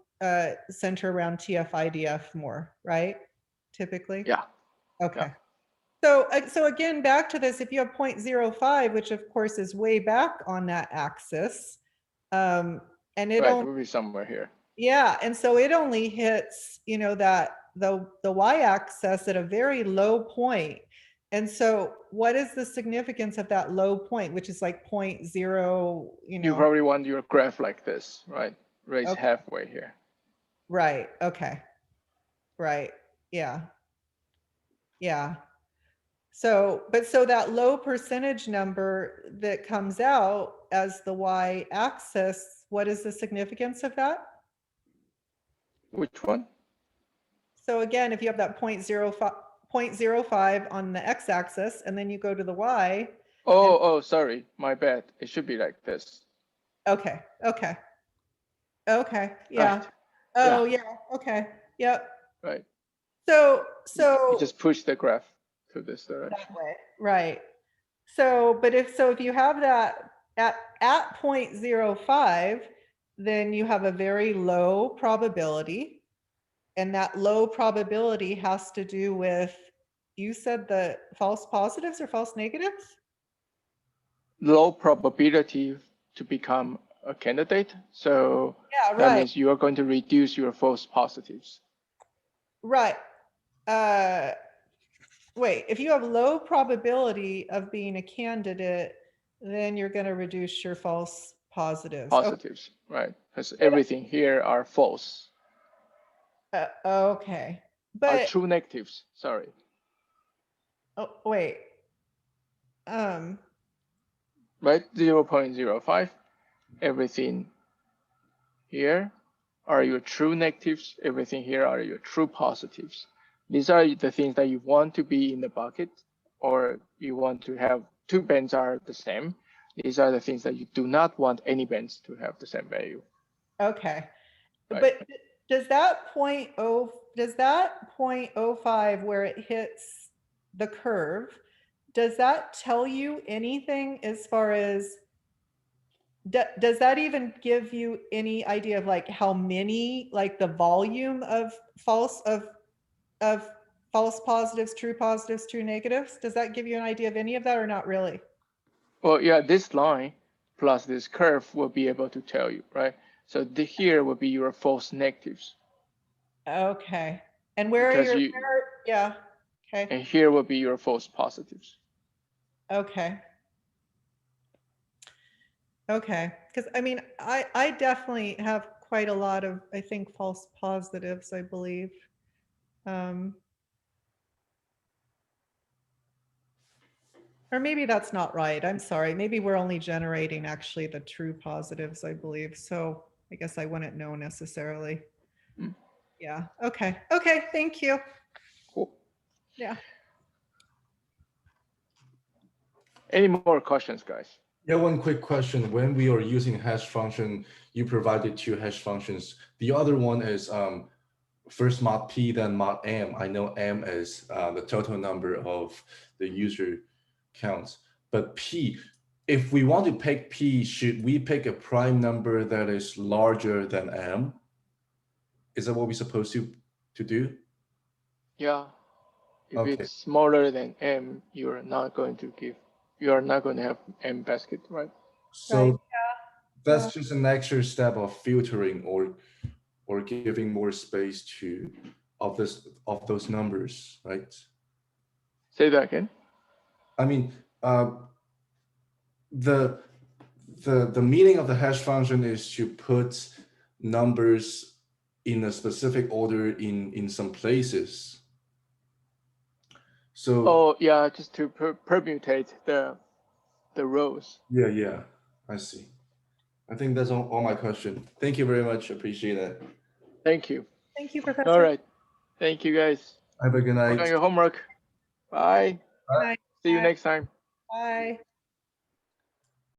center around TF-IDF more, right? Typically? Yeah. Okay. Yeah. So again, back to this, if you have 0.05, which of course is way back on that axis, and it Right, it only, will be somewhere here. yeah, and so it only hits, that the y-axis at a very low point. And so what is the significance of that low point, which is like 0.0, You probably want your graph like this, right? Raise Okay. halfway here. Right. Okay. Right. Yeah. Yeah. So that low percentage number that comes out as the y-axis, what is the significance of that? Which one? So again, if you have that 0.05 on the x-axis and then you go to the y. Oh, sorry, my bad. It should be like this. Okay. Yeah. Right. Oh, yeah. Okay. Yep. Right. So you just push the graph to this direction. that way. Right. So, but if you have that at 0.05, then you have a very low probability. And that low probability has to do with, you said the false positives or false negatives? Low probability to become a candidate. So Yeah, that right, means you are going to reduce your false positives. right. Wait, if you have low probability of being a candidate, then you're going to reduce your false positives. Positives, right? Because everything here are false, Okay, are but true negatives. Sorry. oh, wait. Right? 0.05. Everything here are your true negatives. Everything here are your true positives. These are the things that you want to be in the bucket, or you want to have two bands are the same. These are the things that you do not want any bands to have the same value. Okay, Right. but does that 0.05 where it hits the curve, does that tell you anything as far as does that even give you any idea of like how many, like the volume of false positives, true negatives? Does that give you an idea of any of that or not really? Well, yeah, this line plus this curve will be able to tell you, right? So here will be your false negatives. Okay. And where are Because your, you, yeah. Okay. and here will be your false positives. Okay. Okay. Because I mean, I definitely have quite a lot of, I think, false positives, I believe. Or maybe that's not right. I'm sorry. Maybe we're only generating actually the true positives, I believe. So I guess I wouldn't know necessarily. Mm. Yeah. Okay. Okay. Thank you. Cool. Yeah. Any more questions, guys? Yeah, one quick question. When we are using hash function, you provided two hash functions. The other one is first mod P, then mod M. I know M is the total number of the user counts, but P, if we want to pick P, should we pick a prime number that is larger than M? Is that what we're supposed to do? Yeah. If Okay. it's smaller than M, you are not going to have M basket, right? So Right. that's just an extra step of filtering or giving more space to of those numbers, right? Say that again. I mean, the meaning of the hash function is to put numbers in a specific order in some places. So Oh yeah, just to permutate the rows. yeah, I see. I think that's all my question. Thank you very much. Appreciate it. Thank you. Thank you, Professor. All right. Thank you, guys. Have a good Work on night. your homework. Bye. Good night. See you Bye. next time. Bye.